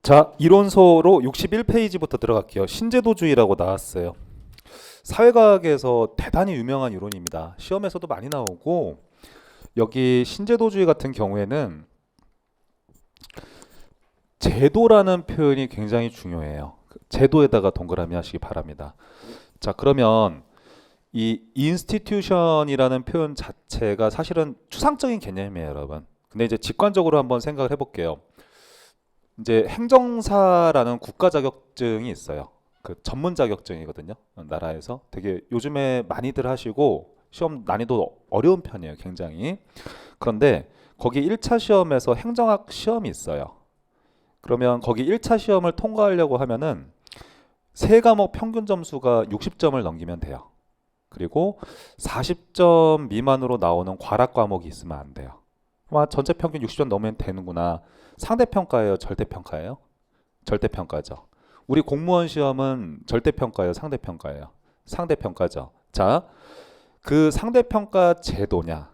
자, 이론서로 61페이지부터 들어갈게요. 신제도주의라고 나왔어요. 사회과학에서 대단히 유명한 이론입니다. 시험에서도 많이 나오고, 여기 신제도주의 같은 경우에는 제도라는 표현이 굉장히 중요해요. 제도에다가 동그라미 하시기 바랍니다. 자, 그러면 이 institution이라는 표현 자체가 사실은 추상적인 개념이에요, 여러분. 근데 이제 직관적으로 한번 생각을 해볼게요. 이제 행정사라는 국가 자격증이 있어요. 그 전문 자격증이거든요. 나라에서 되게 요즘에 많이들 하시고 시험 난이도 어려운 편이에요, 굉장히. 그런데 거기 1차 시험에서 행정학 시험이 있어요. 그러면 거기 1차 시험을 통과하려고 하면은 세 과목 평균 점수가 60점을 넘기면 돼요. 그리고 40점 미만으로 나오는 과락 과목이 있으면 안 돼요. 아마 전체 평균 60점 넘으면 되는구나. 상대평가예요, 절대평가예요? 절대평가죠. 우리 공무원 시험은 절대평가예요, 상대평가예요? 상대평가죠. 자, 그 상대평가 제도냐,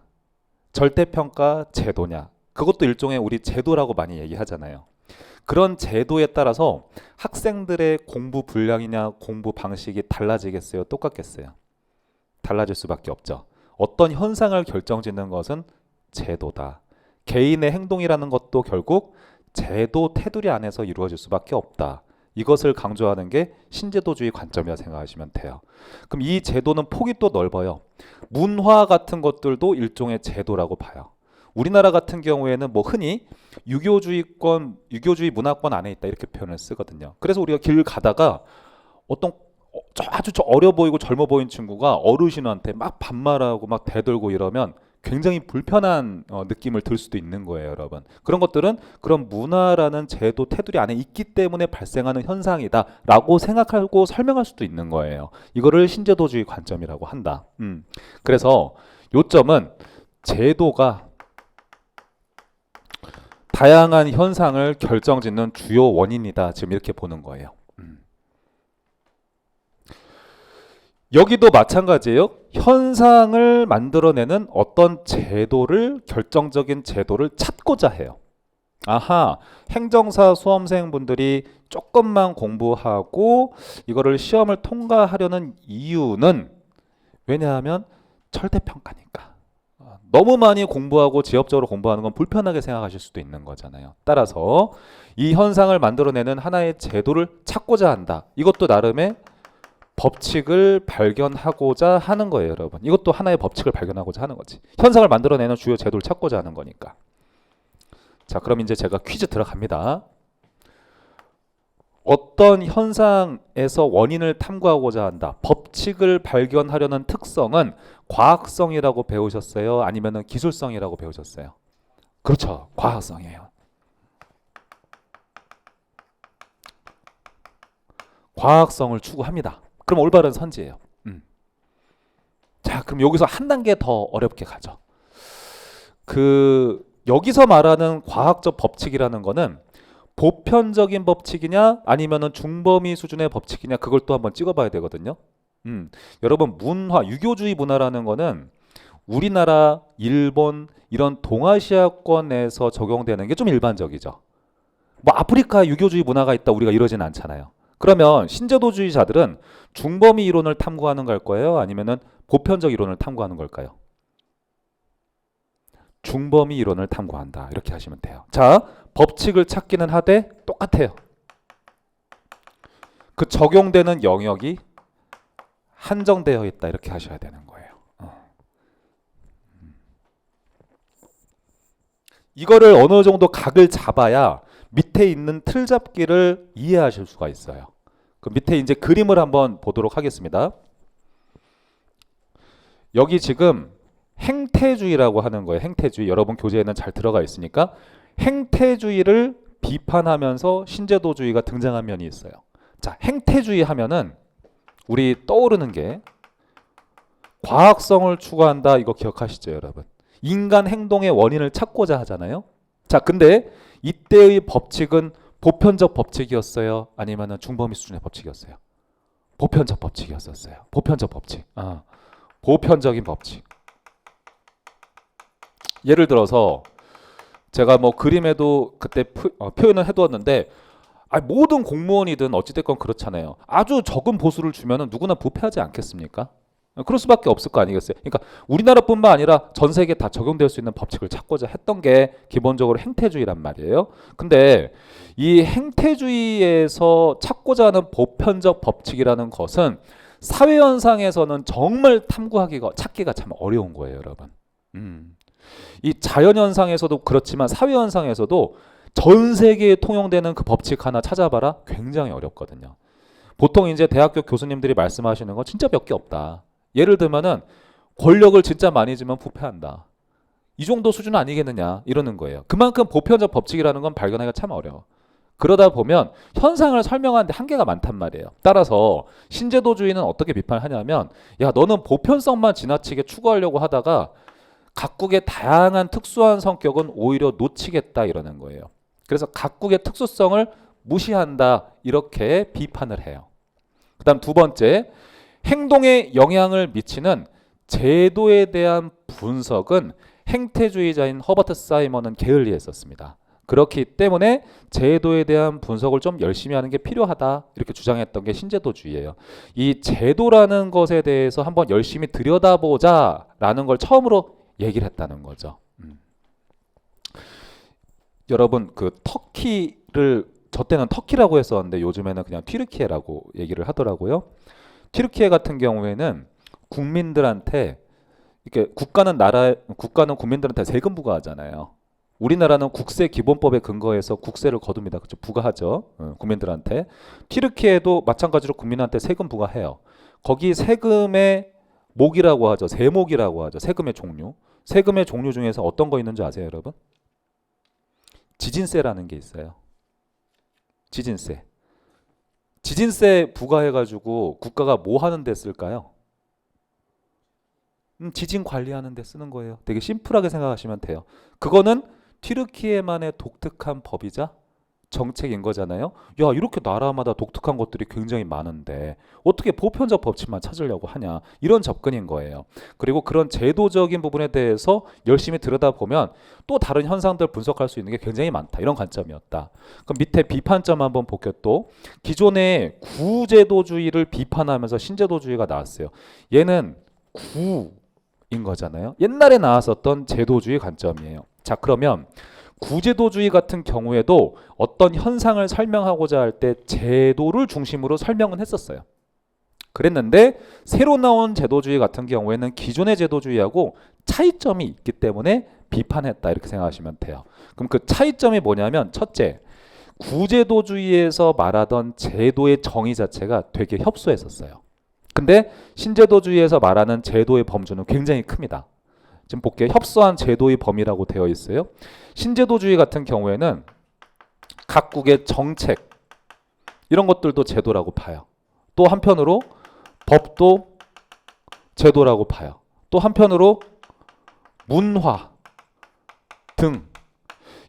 절대평가 제도냐, 그것도 일종의 우리 제도라고 많이 얘기하잖아요. 그런 제도에 따라서 학생들의 공부 분량이냐 공부 방식이 달라지겠어요? 똑같겠어요? 달라질 수밖에 없죠. 어떤 현상을 결정짓는 것은 제도다. 개인의 행동이라는 것도 결국 제도 테두리 안에서 이루어질 수밖에 없다. 이것을 강조하는 게 신제도주의 관점이라 생각하시면 돼요. 그럼 이 제도는 폭이 또 넓어요. 문화 같은 것들도 일종의 제도라고 봐요. 우리나라 같은 경우에는 뭐 흔히 유교주의권, 유교주의 문화권 안에 있다 이렇게 표현을 쓰거든요. 그래서 우리가 길 가다가 어떤 아주 어려 보이고 젊어 보이는 친구가 어르신한테 막 반말하고 막 대들고 이러면 굉장히 불편한 느낌을 들 수도 있는 거예요, 여러분. 그런 것들은 그런 문화라는 제도 테두리 안에 있기 때문에 발생하는 현상이다라고 생각하고 설명할 수도 있는 거예요. 이거를 신제도주의 관점이라고 한다. 그래서 요점은 제도가 다양한 현상을 결정짓는 주요 원인이다. 지금 이렇게 보는 거예요. 여기도 마찬가지예요. 현상을 만들어내는 어떤 제도를, 결정적인 제도를 찾고자 해요. 아하, 행정사 수험생분들이 조금만 공부하고 이거를 시험을 통과하려는 이유는 왜냐하면 절대평가니까. 너무 많이 공부하고 지엽적으로 공부하는 건 불편하게 생각하실 수도 있는 거잖아요. 따라서 이 현상을 만들어내는 하나의 제도를 찾고자 한다. 이것도 나름의 법칙을 발견하고자 하는 거예요, 여러분. 이것도 하나의 법칙을 발견하고자 하는 거지. 현상을 만들어내는 주요 제도를 찾고자 하는 거니까. 자, 그럼 이제 제가 퀴즈 들어갑니다. 어떤 현상에서 원인을 탐구하고자 한다. 법칙을 발견하려는 특성은 과학성이라고 배우셨어요? 아니면 기술성이라고 배우셨어요? 그렇죠. 과학성이에요. 과학성을 추구합니다. 그럼 올바른 선지예요. 자, 그럼 여기서 한 단계 더 어렵게 가죠. 여기서 말하는 과학적 법칙이라는 거는 보편적인 법칙이냐 아니면은 중범위 수준의 법칙이냐 그걸 또 한번 찍어봐야 되거든요. 여러분 문화, 유교주의 문화라는 거는 우리나라, 일본 이런 동아시아권에서 적용되는 게 좀 일반적이죠. 뭐 아프리카 유교주의 문화가 있다 우리가 이러진 않잖아요. 그러면 신제도주의자들은 중범위 이론을 탐구하는 걸 거예요? 아니면은 보편적 이론을 탐구하는 걸까요? 중범위 이론을 탐구한다. 이렇게 하시면 돼요. 자, 법칙을 찾기는 하되 똑같아요. 그 적용되는 영역이 한정되어 있다. 이렇게 하셔야 되는 거예요. 이거를 어느 정도 각을 잡아야 밑에 있는 틀 잡기를 이해하실 수가 있어요. 그 밑에 이제 그림을 한번 보도록 하겠습니다. 여기 지금 행태주의라고 하는 거예요. 행태주의. 여러분 교재에는 잘 들어가 있으니까 행태주의를 비판하면서 신제도주의가 등장한 면이 있어요. 자, 행태주의 하면은 우리 떠오르는 게 과학성을 추구한다. 이거 기억하시죠, 여러분? 인간 행동의 원인을 찾고자 하잖아요. 자, 근데 이때의 법칙은 보편적 법칙이었어요? 아니면 중범위 수준의 법칙이었어요? 보편적 법칙이었어요. 보편적 법칙. 보편적인 법칙. 예를 들어서 제가 뭐 그림에도 그때 표현을 해두었는데 모든 공무원이든 어찌됐건 그렇잖아요. 아주 적은 보수를 주면은 누구나 부패하지 않겠습니까? 그럴 수밖에 없을 거 아니겠어요. 그러니까 우리나라뿐만 아니라 전 세계 다 적용될 수 있는 법칙을 찾고자 했던 게 기본적으로 행태주의란 말이에요. 근데 이 행태주의에서 찾고자 하는 보편적 법칙이라는 것은 사회 현상에서는 정말 탐구하기가 찾기가 참 어려운 거예요, 여러분. 이 자연 현상에서도 그렇지만 사회 현상에서도 전 세계에 통용되는 그 법칙 하나 찾아봐라 굉장히 어렵거든요. 보통 이제 대학교 교수님들이 말씀하시는 건 진짜 몇 개 없다. 예를 들면은 권력을 진짜 많이 주면 부패한다. 이 정도 수준 아니겠느냐 이러는 거예요. 그만큼 보편적 법칙이라는 건 발견하기가 참 어려워. 그러다 보면 현상을 설명하는데 한계가 많단 말이에요. 따라서 신제도주의는 어떻게 비판하냐면 야 너는 보편성만 지나치게 추구하려고 하다가 각국의 다양한 특수한 성격은 오히려 놓치겠다 이러는 거예요. 그래서 각국의 특수성을 무시한다 이렇게 비판을 해요. 그 다음 두 번째, 행동에 영향을 미치는 제도에 대한 분석은 행태주의자인 허버트 사이먼은 게을리했었습니다. 그렇기 때문에 제도에 대한 분석을 좀 열심히 하는 게 필요하다 이렇게 주장했던 게 신제도주의예요. 이 제도라는 것에 대해서 한번 열심히 들여다보자라는 걸 처음으로 얘기를 했다는 거죠. 여러분 그 터키를 저 때는 터키라고 했었는데 요즘에는 그냥 튀르키예라고 얘기를 하더라고요. 튀르키예 같은 경우에는 국민들한테 이렇게 국가는 국민들한테 세금 부과하잖아요. 우리나라는 국세 기본법에 근거해서 국세를 거둡니다. 그렇죠? 부과하죠. 국민들한테. 튀르키예도 마찬가지로 국민한테 세금 부과해요. 거기 세금의 목이라고 하죠. 세목이라고 하죠. 세금의 종류. 세금의 종류 중에서 어떤 거 있는지 아세요, 여러분? 지진세라는 게 있어요. 지진세. 지진세 부과해가지고 국가가 뭐 하는 데 쓸까요? 지진 관리하는 데 쓰는 거예요. 되게 심플하게 생각하시면 돼요. 그거는 튀르키예만의 독특한 법이자 정책인 거잖아요. 야, 이렇게 나라마다 독특한 것들이 굉장히 많은데 어떻게 보편적 법칙만 찾으려고 하냐. 이런 접근인 거예요. 그리고 그런 제도적인 부분에 대해서 열심히 들여다보면 또 다른 현상들 분석할 수 있는 게 굉장히 많다. 이런 관점이었다. 그럼 밑에 비판점 한번 볼게요. 또 기존의 구제도주의를 비판하면서 신제도주의가 나왔어요. 얘는 구인 거잖아요. 옛날에 나왔었던 제도주의 관점이에요. 자, 그러면 구제도주의 같은 경우에도 어떤 현상을 설명하고자 할 때 제도를 중심으로 설명은 했었어요. 그랬는데 새로 나온 제도주의 같은 경우에는 기존의 제도주의하고 차이점이 있기 때문에 비판했다 이렇게 생각하시면 돼요. 그럼 그 차이점이 뭐냐면 첫째, 구제도주의에서 말하던 제도의 정의 자체가 되게 협소했었어요. 근데 신제도주의에서 말하는 제도의 범주는 굉장히 큽니다. 지금 볼게요. 협소한 제도의 범위라고 되어 있어요. 신제도주의 같은 경우에는 각국의 정책 이런 것들도 제도라고 봐요. 또 한편으로 법도 제도라고 봐요. 또 한편으로 문화 등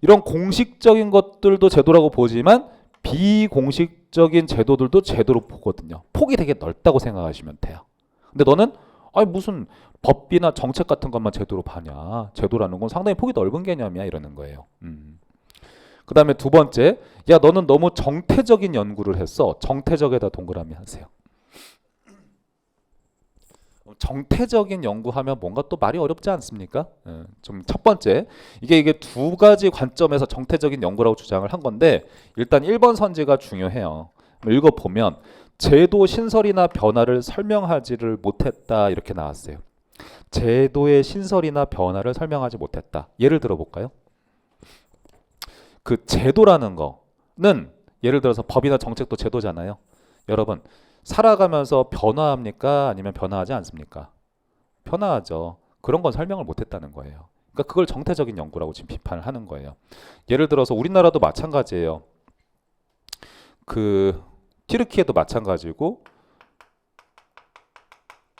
이런 공식적인 것들도 제도라고 보지만 비공식적인 제도들도 제도로 보거든요. 폭이 되게 넓다고 생각하시면 돼요. 근데 너는 무슨 법이나 정책 같은 것만 제도로 봐냐. 제도라는 건 상당히 폭이 넓은 개념이야 이러는 거예요. 그 다음에 두 번째, 야 너는 너무 정태적인 연구를 했어. 정태적에다 동그라미 하세요. 정태적인 연구하면 뭔가 또 말이 어렵지 않습니까? 좀 첫 번째, 이게 두 가지 관점에서 정태적인 연구라고 주장을 한 건데 일단 1번 선지가 중요해요. 읽어보면 제도 신설이나 변화를 설명하지를 못했다 이렇게 나왔어요. 제도의 신설이나 변화를 설명하지 못했다. 예를 들어 볼까요? 그 제도라는 거는 예를 들어서 법이나 정책도 제도잖아요. 여러분 살아가면서 변화합니까? 아니면 변화하지 않습니까? 변화하죠. 그런 건 설명을 못했다는 거예요. 그러니까 그걸 정태적인 연구라고 지금 비판을 하는 거예요. 예를 들어서 우리나라도 마찬가지예요. 그 튀르키예도 마찬가지고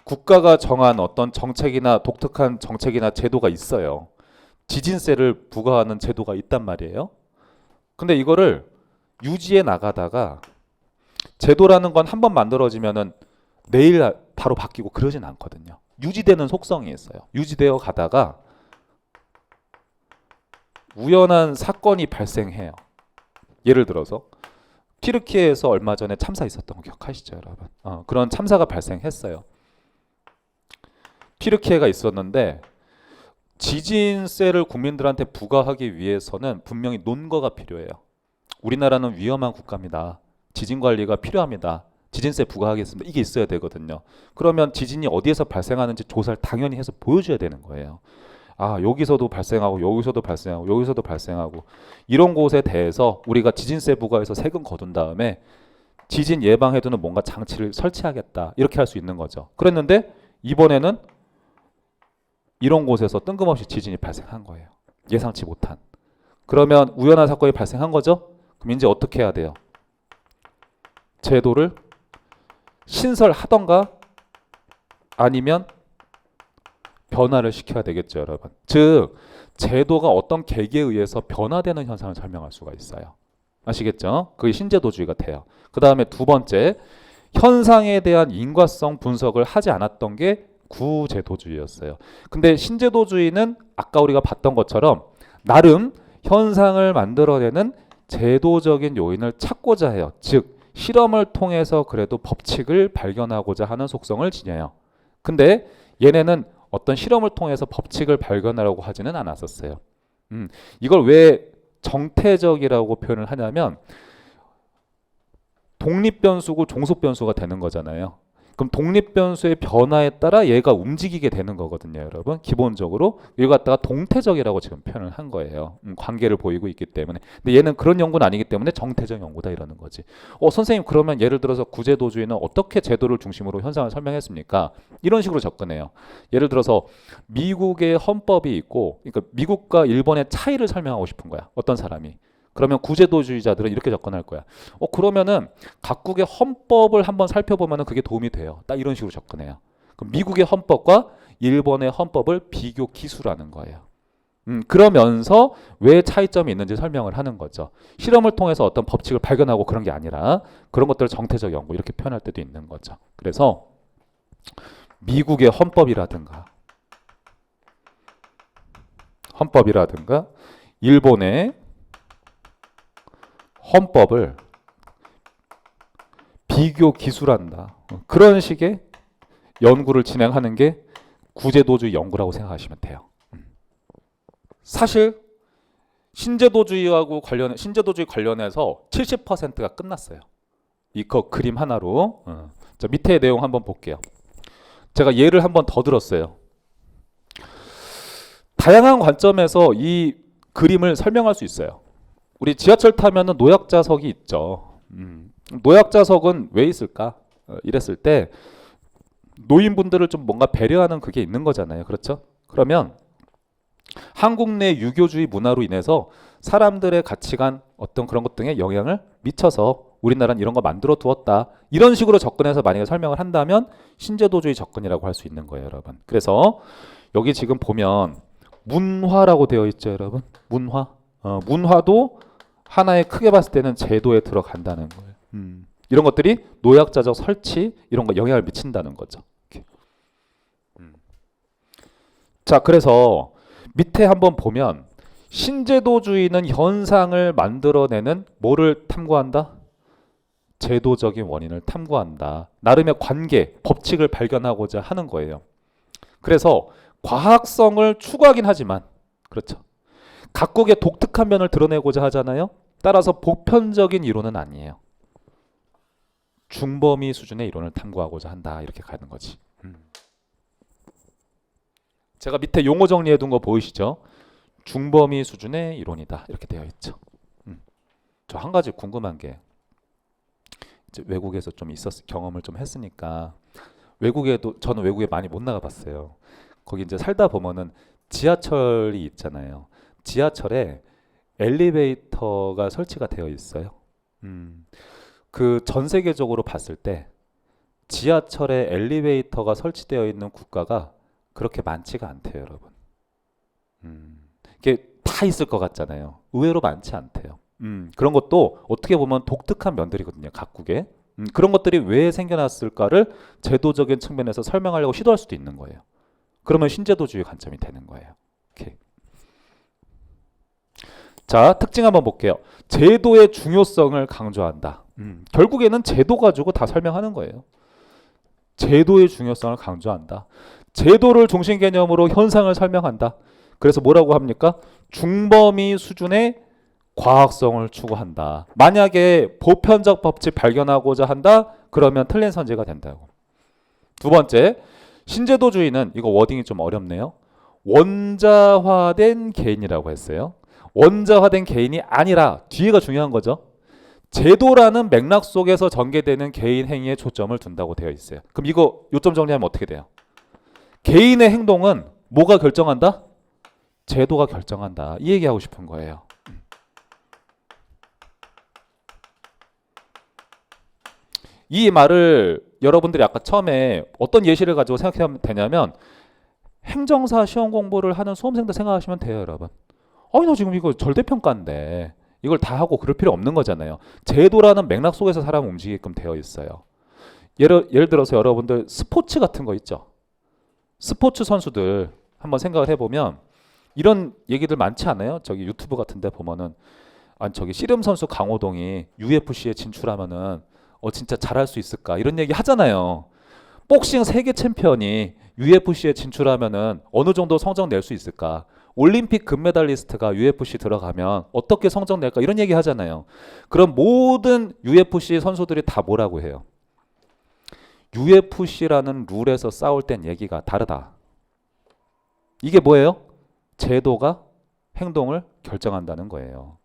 국가가 정한 어떤 정책이나 독특한 정책이나 제도가 있어요. 지진세를 부과하는 제도가 있단 말이에요. 근데 이거를 유지해 나가다가 제도라는 건 한번 만들어지면은 내일 바로 바뀌고 그러진 않거든요. 유지되는 속성이 있어요. 유지되어 가다가 우연한 사건이 발생해요. 예를 들어서 튀르키예에서 얼마 전에 참사 있었던 거 기억하시죠, 여러분? 그런 참사가 발생했어요. 튀르키예가 있었는데 지진세를 국민들한테 부과하기 위해서는 분명히 논거가 필요해요. 우리나라는 위험한 국가입니다. 지진 관리가 필요합니다. 지진세 부과하겠습니다. 이게 있어야 되거든요. 그러면 지진이 어디에서 발생하는지 조사를 당연히 해서 보여줘야 되는 거예요. 여기서도 발생하고 여기서도 발생하고 여기서도 발생하고 이런 곳에 대해서 우리가 지진세 부과해서 세금 거둔 다음에 지진 예방해두는 뭔가 장치를 설치하겠다. 이렇게 할 수 있는 거죠. 그랬는데 이번에는 이런 곳에서 뜬금없이 지진이 발생한 거예요. 예상치 못한. 그러면 우연한 사건이 발생한 거죠? 그럼 이제 어떻게 해야 돼요? 제도를 신설하던가 아니면 변화를 시켜야 되겠죠, 여러분. 즉, 제도가 어떤 계기에 의해서 변화되는 현상을 설명할 수가 있어요. 아시겠죠? 그게 신제도주의가 돼요. 그 다음에 두 번째, 현상에 대한 인과성 분석을 하지 않았던 게 구제도주의였어요. 근데 신제도주의는 아까 우리가 봤던 것처럼 나름 현상을 만들어내는 제도적인 요인을 찾고자 해요. 즉 실험을 통해서 그래도 법칙을 발견하고자 하는 속성을 지녀요. 근데 얘네는 어떤 실험을 통해서 법칙을 발견하려고 하지는 않았었어요. 이걸 왜 정태적이라고 표현을 하냐면 독립변수고 종속변수가 되는 거잖아요. 그럼 독립변수의 변화에 따라 얘가 움직이게 되는 거거든요, 여러분. 기본적으로 이걸 갖다가 동태적이라고 지금 표현을 한 거예요. 관계를 보이고 있기 때문에. 근데 얘는 그런 연구는 아니기 때문에 정태적 연구다 이러는 거지. 선생님 그러면 예를 들어서 구제도주의는 어떻게 제도를 중심으로 현상을 설명했습니까? 이런 식으로 접근해요. 예를 들어서 미국의 헌법이 있고, 그러니까 미국과 일본의 차이를 설명하고 싶은 거야. 어떤 사람이. 그러면 구제도주의자들은 이렇게 접근할 거야. 그러면은 각국의 헌법을 한번 살펴보면은 그게 도움이 돼요. 딱 이런 식으로 접근해요. 그럼 미국의 헌법과 일본의 헌법을 비교 기술하는 거예요. 그러면서 왜 차이점이 있는지 설명을 하는 거죠. 실험을 통해서 어떤 법칙을 발견하고 그런 게 아니라 그런 것들을 정태적 연구 이렇게 표현할 때도 있는 거죠. 그래서 미국의 헌법이라든가 일본의 헌법을 비교 기술한다. 그런 식의 연구를 진행하는 게 구제도주의 연구라고 생각하시면 돼요. 사실 신제도주의 관련해서 70%가 끝났어요. 이거 그림 하나로. 자, 밑에 내용 한번 볼게요. 제가 예를 한번 더 들었어요. 다양한 관점에서 이 그림을 설명할 수 있어요. 우리 지하철 타면은 노약자석이 있죠. 노약자석은 왜 있을까? 이랬을 때 노인분들을 좀 뭔가 배려하는 그게 있는 거잖아요. 그렇죠? 그러면 한국 내 유교주의 문화로 인해서 사람들의 가치관 어떤 그런 것 등에 영향을 미쳐서 우리나라는 이런 거 만들어 두었다. 이런 식으로 접근해서 만약에 설명을 한다면 신제도주의 접근이라고 할 수 있는 거예요, 여러분. 그래서 여기 지금 보면 문화라고 되어 있죠, 여러분. 문화. 문화도 하나의 크게 봤을 때는 제도에 들어간다는 거예요. 이런 것들이 노약자적 설치 이런 거 영향을 미친다는 거죠. 자, 그래서 밑에 한번 보면 신제도주의는 현상을 만들어내는 뭐를 탐구한다? 제도적인 원인을 탐구한다. 나름의 관계, 법칙을 발견하고자 하는 거예요. 그래서 과학성을 추구하긴 하지만 그렇죠. 각국의 독특한 면을 드러내고자 하잖아요. 따라서 보편적인 이론은 아니에요. 중범위 수준의 이론을 탐구하고자 한다. 이렇게 가는 거지. 제가 밑에 용어 정리해 둔 거 보이시죠? 중범위 수준의 이론이다. 이렇게 되어 있죠. 저 한 가지 궁금한 게 이제 외국에서 좀 경험을 좀 했으니까 저는 외국에 많이 못 나가봤어요. 거기 이제 살다 보면은 지하철이 있잖아요. 지하철에 엘리베이터가 설치가 되어 있어요. 그 전 세계적으로 봤을 때 지하철에 엘리베이터가 설치되어 있는 국가가 그렇게 많지가 않대요, 여러분. 이게 다 있을 것 같잖아요. 의외로 많지 않대요. 그런 것도 어떻게 보면 독특한 면들이거든요, 각국에. 그런 것들이 왜 생겨났을까를 제도적인 측면에서 설명하려고 시도할 수도 있는 거예요. 그러면 신제도주의 관점이 되는 거예요. 오케이. 자, 특징 한번 볼게요. 제도의 중요성을 강조한다. 결국에는 제도 가지고 다 설명하는 거예요. 제도의 중요성을 강조한다. 제도를 중심 개념으로 현상을 설명한다. 그래서 뭐라고 합니까? 중범위 수준의 과학성을 추구한다. 만약에 보편적 법칙 발견하고자 한다. 그러면 틀린 선지가 된다고. 두 번째, 신제도주의는 이거 워딩이 좀 어렵네요. 원자화된 개인이라고 했어요. 원자화된 개인이 아니라 뒤에가 중요한 거죠. 제도라는 맥락 속에서 전개되는 개인 행위에 초점을 둔다고 되어 있어요. 그럼 이거 요점 정리하면 어떻게 돼요? 개인의 행동은 뭐가 결정한다? 제도가 결정한다. 이 얘기하고 싶은 거예요. 이 말을 여러분들이 아까 처음에 어떤 예시를 가지고 생각하면 되냐면 행정사 시험 공부를 하는 수험생들 생각하시면 돼요, 여러분. 아니, 너 지금 이거 절대평가인데 이걸 다 하고 그럴 필요 없는 거잖아요. 제도라는 맥락 속에서 사람을 움직이게끔 되어 있어요. 예를 들어서 여러분들 스포츠 같은 거 있죠. 스포츠 선수들 한번 생각을 해보면 이런 얘기들 많지 않아요? 저기 유튜브 같은 데 보면은 아니 저기 씨름 선수 강호동이 UFC에 진출하면은 진짜 잘할 수 있을까? 이런 얘기 하잖아요. 복싱 세계 챔피언이 UFC에 진출하면은 어느 정도 성적 낼 수 있을까? 올림픽 금메달리스트가 UFC 들어가면 어떻게 성적 낼까? 이런 얘기 하잖아요. 그럼 모든 UFC 선수들이 다 뭐라고 해요? UFC라는 룰에서 싸울 땐 얘기가 다르다. 이게 뭐예요? 제도가 행동을 결정한다는 거예요.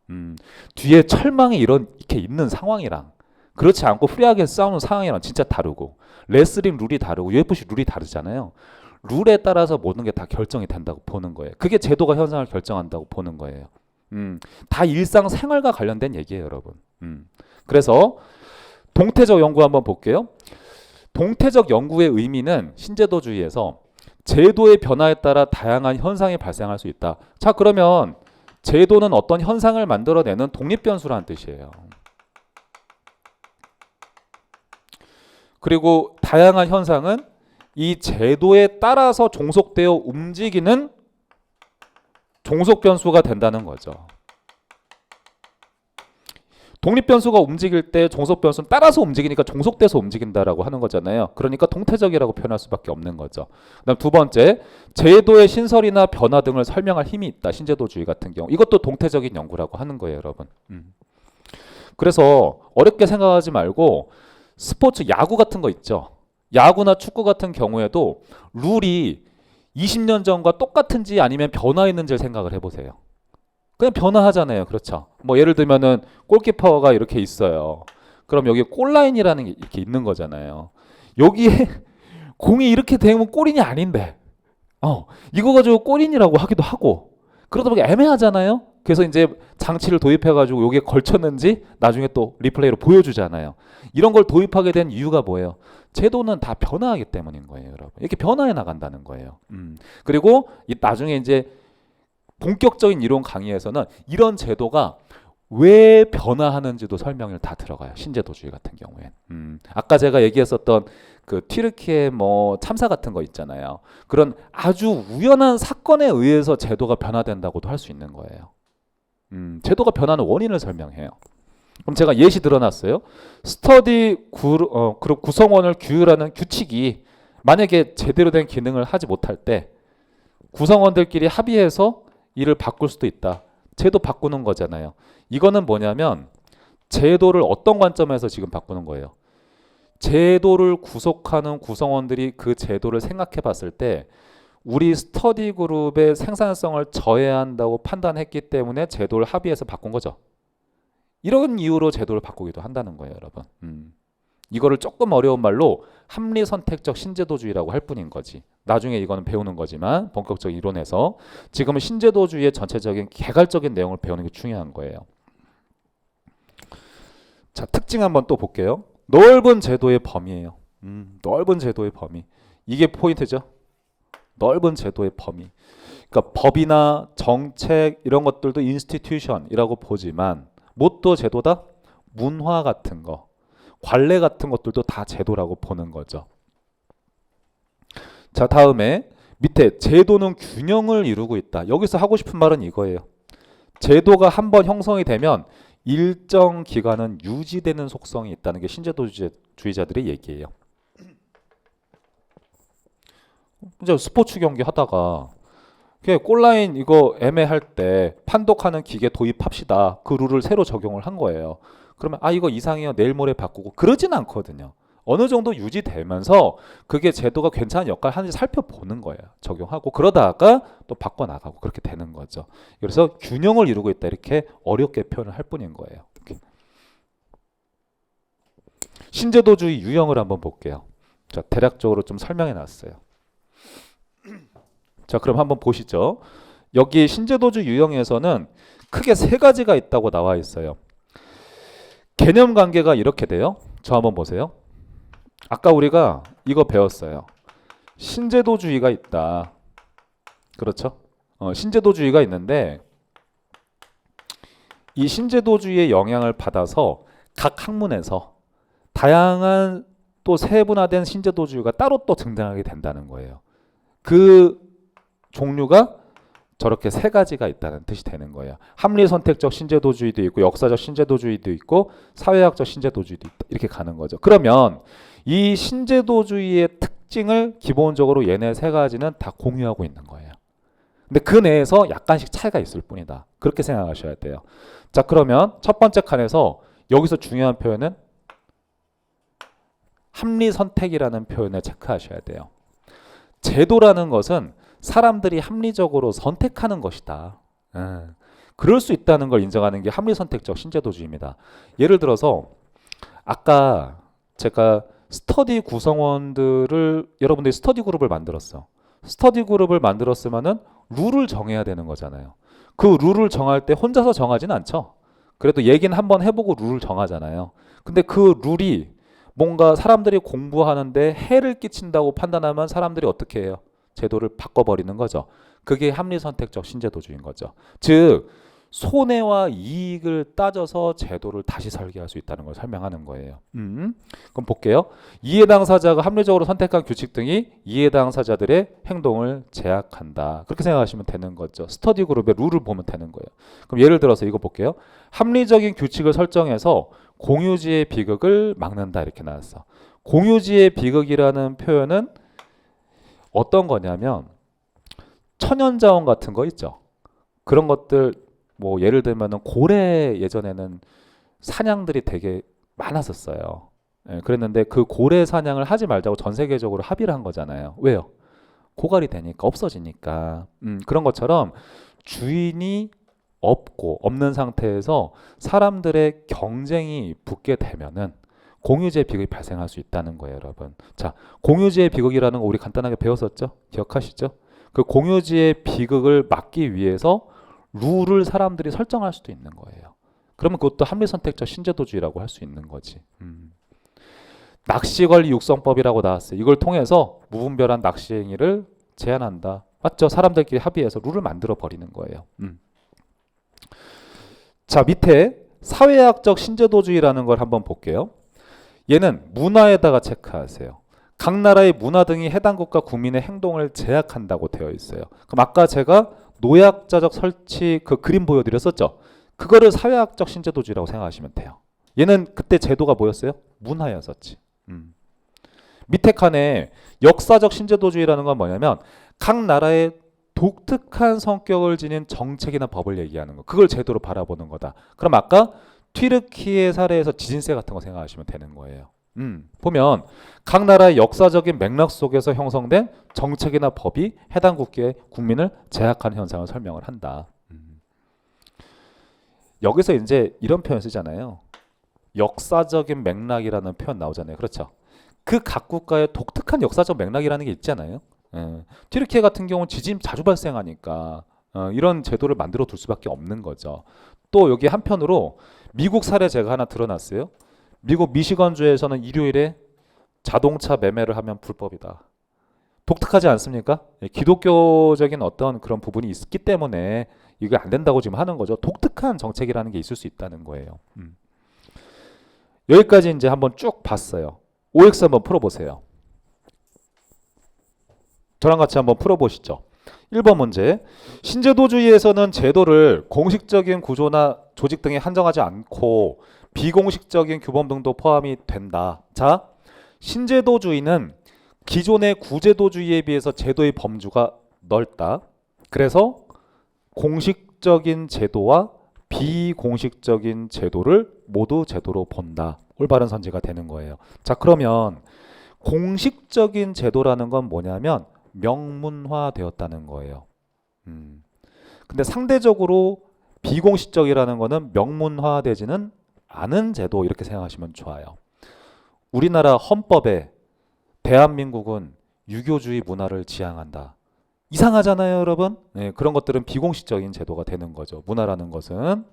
뒤에 철망이 이렇게 있는 상황이랑 그렇지 않고 프리하게 싸우는 상황이랑 진짜 다르고 레슬링 룰이 다르고 UFC 룰이 다르잖아요. 룰에 따라서 모든 게 다 결정이 된다고 보는 거예요. 그게 제도가 현상을 결정한다고 보는 거예요. 다 일상생활과 관련된 얘기예요, 여러분. 그래서 동태적 연구 한번 볼게요. 동태적 연구의 의미는 신제도주의에서 제도의 변화에 따라 다양한 현상이 발생할 수 있다. 자, 그러면 제도는 어떤 현상을 만들어내는 독립변수라는 뜻이에요. 그리고 다양한 현상은 이 제도에 따라서 종속되어 움직이는 종속변수가 된다는 거죠. 독립변수가 움직일 때 종속변수는 따라서 움직이니까 종속돼서 움직인다라고 하는 거잖아요. 그러니까 동태적이라고 표현할 수밖에 없는 거죠. 그다음 두 번째, 제도의 신설이나 변화 등을 설명할 힘이 있다. 신제도주의 같은 경우. 이것도 동태적인 연구라고 하는 거예요, 여러분. 그래서 어렵게 생각하지 말고 스포츠 야구 같은 거 있죠. 야구나 축구 같은 경우에도 룰이 20년 전과 똑같은지 아니면 변화했는지를 생각을 해보세요. 그냥 변화하잖아요. 그렇죠. 뭐 예를 들면은 골키퍼가 이렇게 있어요. 그럼 여기 골라인이라는 게 이렇게 있는 거잖아요. 여기에 공이 이렇게 되면 골인이 아닌데 이거 가지고 골인이라고 하기도 하고 그러다 보니 애매하잖아요. 그래서 이제 장치를 도입해가지고 여기에 걸쳤는지 나중에 또 리플레이로 보여주잖아요. 이런 걸 도입하게 된 이유가 뭐예요? 제도는 다 변화하기 때문인 거예요, 여러분. 이렇게 변화해 나간다는 거예요. 그리고 나중에 이제 본격적인 이론 강의에서는 이런 제도가 왜 변화하는지도 설명을 다 들어가요. 신제도주의 같은 경우엔. 아까 제가 얘기했었던 그 튀르키예 뭐 참사 같은 거 있잖아요. 그런 아주 우연한 사건에 의해서 제도가 변화된다고도 할 수 있는 거예요. 제도가 변하는 원인을 설명해요. 그럼 제가 예시 들어놨어요. 스터디 그룹 구성원을 규율하는 규칙이 만약에 제대로 된 기능을 하지 못할 때 구성원들끼리 합의해서 이를 바꿀 수도 있다. 제도 바꾸는 거잖아요. 이거는 뭐냐면 제도를 어떤 관점에서 지금 바꾸는 거예요. 제도를 구속하는 구성원들이 그 제도를 생각해 봤을 때 우리 스터디 그룹의 생산성을 저해한다고 판단했기 때문에 제도를 합의해서 바꾼 거죠. 이런 이유로 제도를 바꾸기도 한다는 거예요, 여러분. 이거를 조금 어려운 말로 합리 선택적 신제도주의라고 할 뿐인 거지. 나중에 이거는 배우는 거지만 본격적 이론에서 지금은 신제도주의의 전체적인 개괄적인 내용을 배우는 게 중요한 거예요. 자, 특징 한번 또 볼게요. 넓은 제도의 범위예요. 넓은 제도의 범위. 이게 포인트죠. 넓은 제도의 범위. 그러니까 법이나 정책 이런 것들도 인스티튜션이라고 보지만 뭣도 제도다? 문화 같은 거, 관례 같은 것들도 다 제도라고 보는 거죠. 자, 다음에 밑에 제도는 균형을 이루고 있다. 여기서 하고 싶은 말은 이거예요. 제도가 한번 형성이 되면 일정 기간은 유지되는 속성이 있다는 게 신제도주의자들의 얘기예요. 이제 스포츠 경기 하다가 골라인 이거 애매할 때 판독하는 기계 도입합시다. 그 룰을 새로 적용을 한 거예요. 그러면 이거 이상해요. 내일 모레 바꾸고 그러진 않거든요. 어느 정도 유지되면서 그게 제도가 괜찮은 역할을 하는지 살펴보는 거예요. 적용하고 그러다가 또 바꿔나가고 그렇게 되는 거죠. 그래서 균형을 이루고 있다 이렇게 어렵게 표현을 할 뿐인 거예요. 이렇게. 신제도주의 유형을 한번 볼게요. 자, 대략적으로 좀 설명해 놨어요. 자, 그럼 한번 보시죠. 여기 신제도주의 유형에서는 크게 세 가지가 있다고 나와 있어요. 개념 관계가 이렇게 돼요. 저 한번 보세요. 아까 우리가 이거 배웠어요. 신제도주의가 있다. 그렇죠? 신제도주의가 있는데 이 신제도주의의 영향을 받아서 각 학문에서 다양한 또 세분화된 신제도주의가 따로 또 등장하게 된다는 거예요. 그 종류가 저렇게 세 가지가 있다는 뜻이 되는 거예요. 합리선택적 신제도주의도 있고 역사적 신제도주의도 있고 사회학적 신제도주의도 있다. 이렇게 가는 거죠. 그러면 이 신제도주의의 특징을 기본적으로 얘네 세 가지는 다 공유하고 있는 거예요. 근데 그 내에서 약간씩 차이가 있을 뿐이다. 그렇게 생각하셔야 돼요. 자, 그러면 첫 번째 칸에서 여기서 중요한 표현은 합리선택이라는 표현을 체크하셔야 돼요. 제도라는 것은 사람들이 합리적으로 선택하는 것이다. 그럴 수 있다는 걸 인정하는 게 합리선택적 신제도주의입니다. 예를 들어서 아까 제가 스터디 구성원들을 여러분들이 스터디 그룹을 만들었어. 스터디 그룹을 만들었으면은 룰을 정해야 되는 거잖아요. 그 룰을 정할 때 혼자서 정하지는 않죠. 그래도 얘기는 한번 해보고 룰을 정하잖아요. 근데 그 룰이 뭔가 사람들이 공부하는데 해를 끼친다고 판단하면 사람들이 어떻게 해요? 제도를 바꿔버리는 거죠. 그게 합리선택적 신제도주의인 거죠. 즉 손해와 이익을 따져서 제도를 다시 설계할 수 있다는 걸 설명하는 거예요. 그럼 볼게요. 이해 당사자가 합리적으로 선택한 규칙 등이 이해 당사자들의 행동을 제약한다. 그렇게 생각하시면 되는 거죠. 스터디 그룹의 룰을 보면 되는 거예요. 그럼 예를 들어서 이거 볼게요. 합리적인 규칙을 설정해서 공유지의 비극을 막는다 이렇게 나왔어. 공유지의 비극이라는 표현은 어떤 거냐면 천연자원 같은 거 있죠. 그런 것들 뭐 예를 들면은 고래 예전에는 사냥들이 되게 많았었어요. 그랬는데 그 고래 사냥을 하지 말자고 전 세계적으로 합의를 한 거잖아요. 왜요? 고갈이 되니까 없어지니까. 그런 것처럼 주인이 없는 상태에서 사람들의 경쟁이 붙게 되면은 공유지의 비극이 발생할 수 있다는 거예요, 여러분. 자, 공유지의 비극이라는 거 우리 간단하게 배웠었죠? 기억하시죠? 그 공유지의 비극을 막기 위해서 룰을 사람들이 설정할 수도 있는 거예요. 그러면 그것도 합리선택적 신제도주의라고 할 수 있는 거지. 낚시권리 육성법이라고 나왔어요. 이걸 통해서 무분별한 낚시 행위를 제한한다. 맞죠? 사람들끼리 합의해서 룰을 만들어 버리는 거예요. 자, 밑에 사회학적 신제도주의라는 걸 한번 볼게요. 얘는 문화에다가 체크하세요. 각 나라의 문화 등이 해당 국가 국민의 행동을 제약한다고 되어 있어요. 그럼 아까 제가 노약자적 설치 그 그림 보여드렸었죠. 그거를 사회학적 신제도주의라고 생각하시면 돼요. 얘는 그때 제도가 뭐였어요? 문화였었지. 밑에 칸에 역사적 신제도주의라는 건 뭐냐면 각 나라의 독특한 성격을 지닌 정책이나 법을 얘기하는 거. 그걸 제도로 바라보는 거다. 그럼 아까 튀르키예 사례에서 지진세 같은 거 생각하시면 되는 거예요. 보면 각 나라의 역사적인 맥락 속에서 형성된 정책이나 법이 해당 국가의 국민을 제약하는 현상을 설명을 한다. 여기서 이제 이런 표현 쓰잖아요. 역사적인 맥락이라는 표현 나오잖아요. 그렇죠? 그 각 국가의 독특한 역사적 맥락이라는 게 있잖아요. 튀르키예 같은 경우는 지진 자주 발생하니까 이런 제도를 만들어 둘 수밖에 없는 거죠. 또 여기 한편으로 미국 사례 제가 하나 드러났어요. 미국 미시건주에서는 일요일에 자동차 매매를 하면 불법이다. 독특하지 않습니까? 기독교적인 어떤 그런 부분이 있기 때문에 이게 안 된다고 지금 하는 거죠. 독특한 정책이라는 게 있을 수 있다는 거예요. 여기까지 이제 한번 쭉 봤어요. OX 한번 풀어보세요. 저랑 같이 한번 풀어보시죠. 1번 문제. 신제도주의에서는 제도를 공식적인 구조나 조직 등에 한정하지 않고 비공식적인 규범 등도 포함이 된다. 자, 신제도주의는 기존의 구제도주의에 비해서 제도의 범주가 넓다. 그래서 공식적인 제도와 비공식적인 제도를 모두 제도로 본다. 올바른 선지가 되는 거예요. 자, 그러면 공식적인 제도라는 건 뭐냐면 명문화되었다는 거예요. 근데 상대적으로 비공식적이라는 거는 명문화되지는 않은 제도, 이렇게 생각하시면 좋아요. 우리나라 헌법에 대한민국은 유교주의 문화를 지향한다. 이상하잖아요, 여러분? 네, 그런 것들은 비공식적인 제도가 되는 거죠. 문화라는 것은.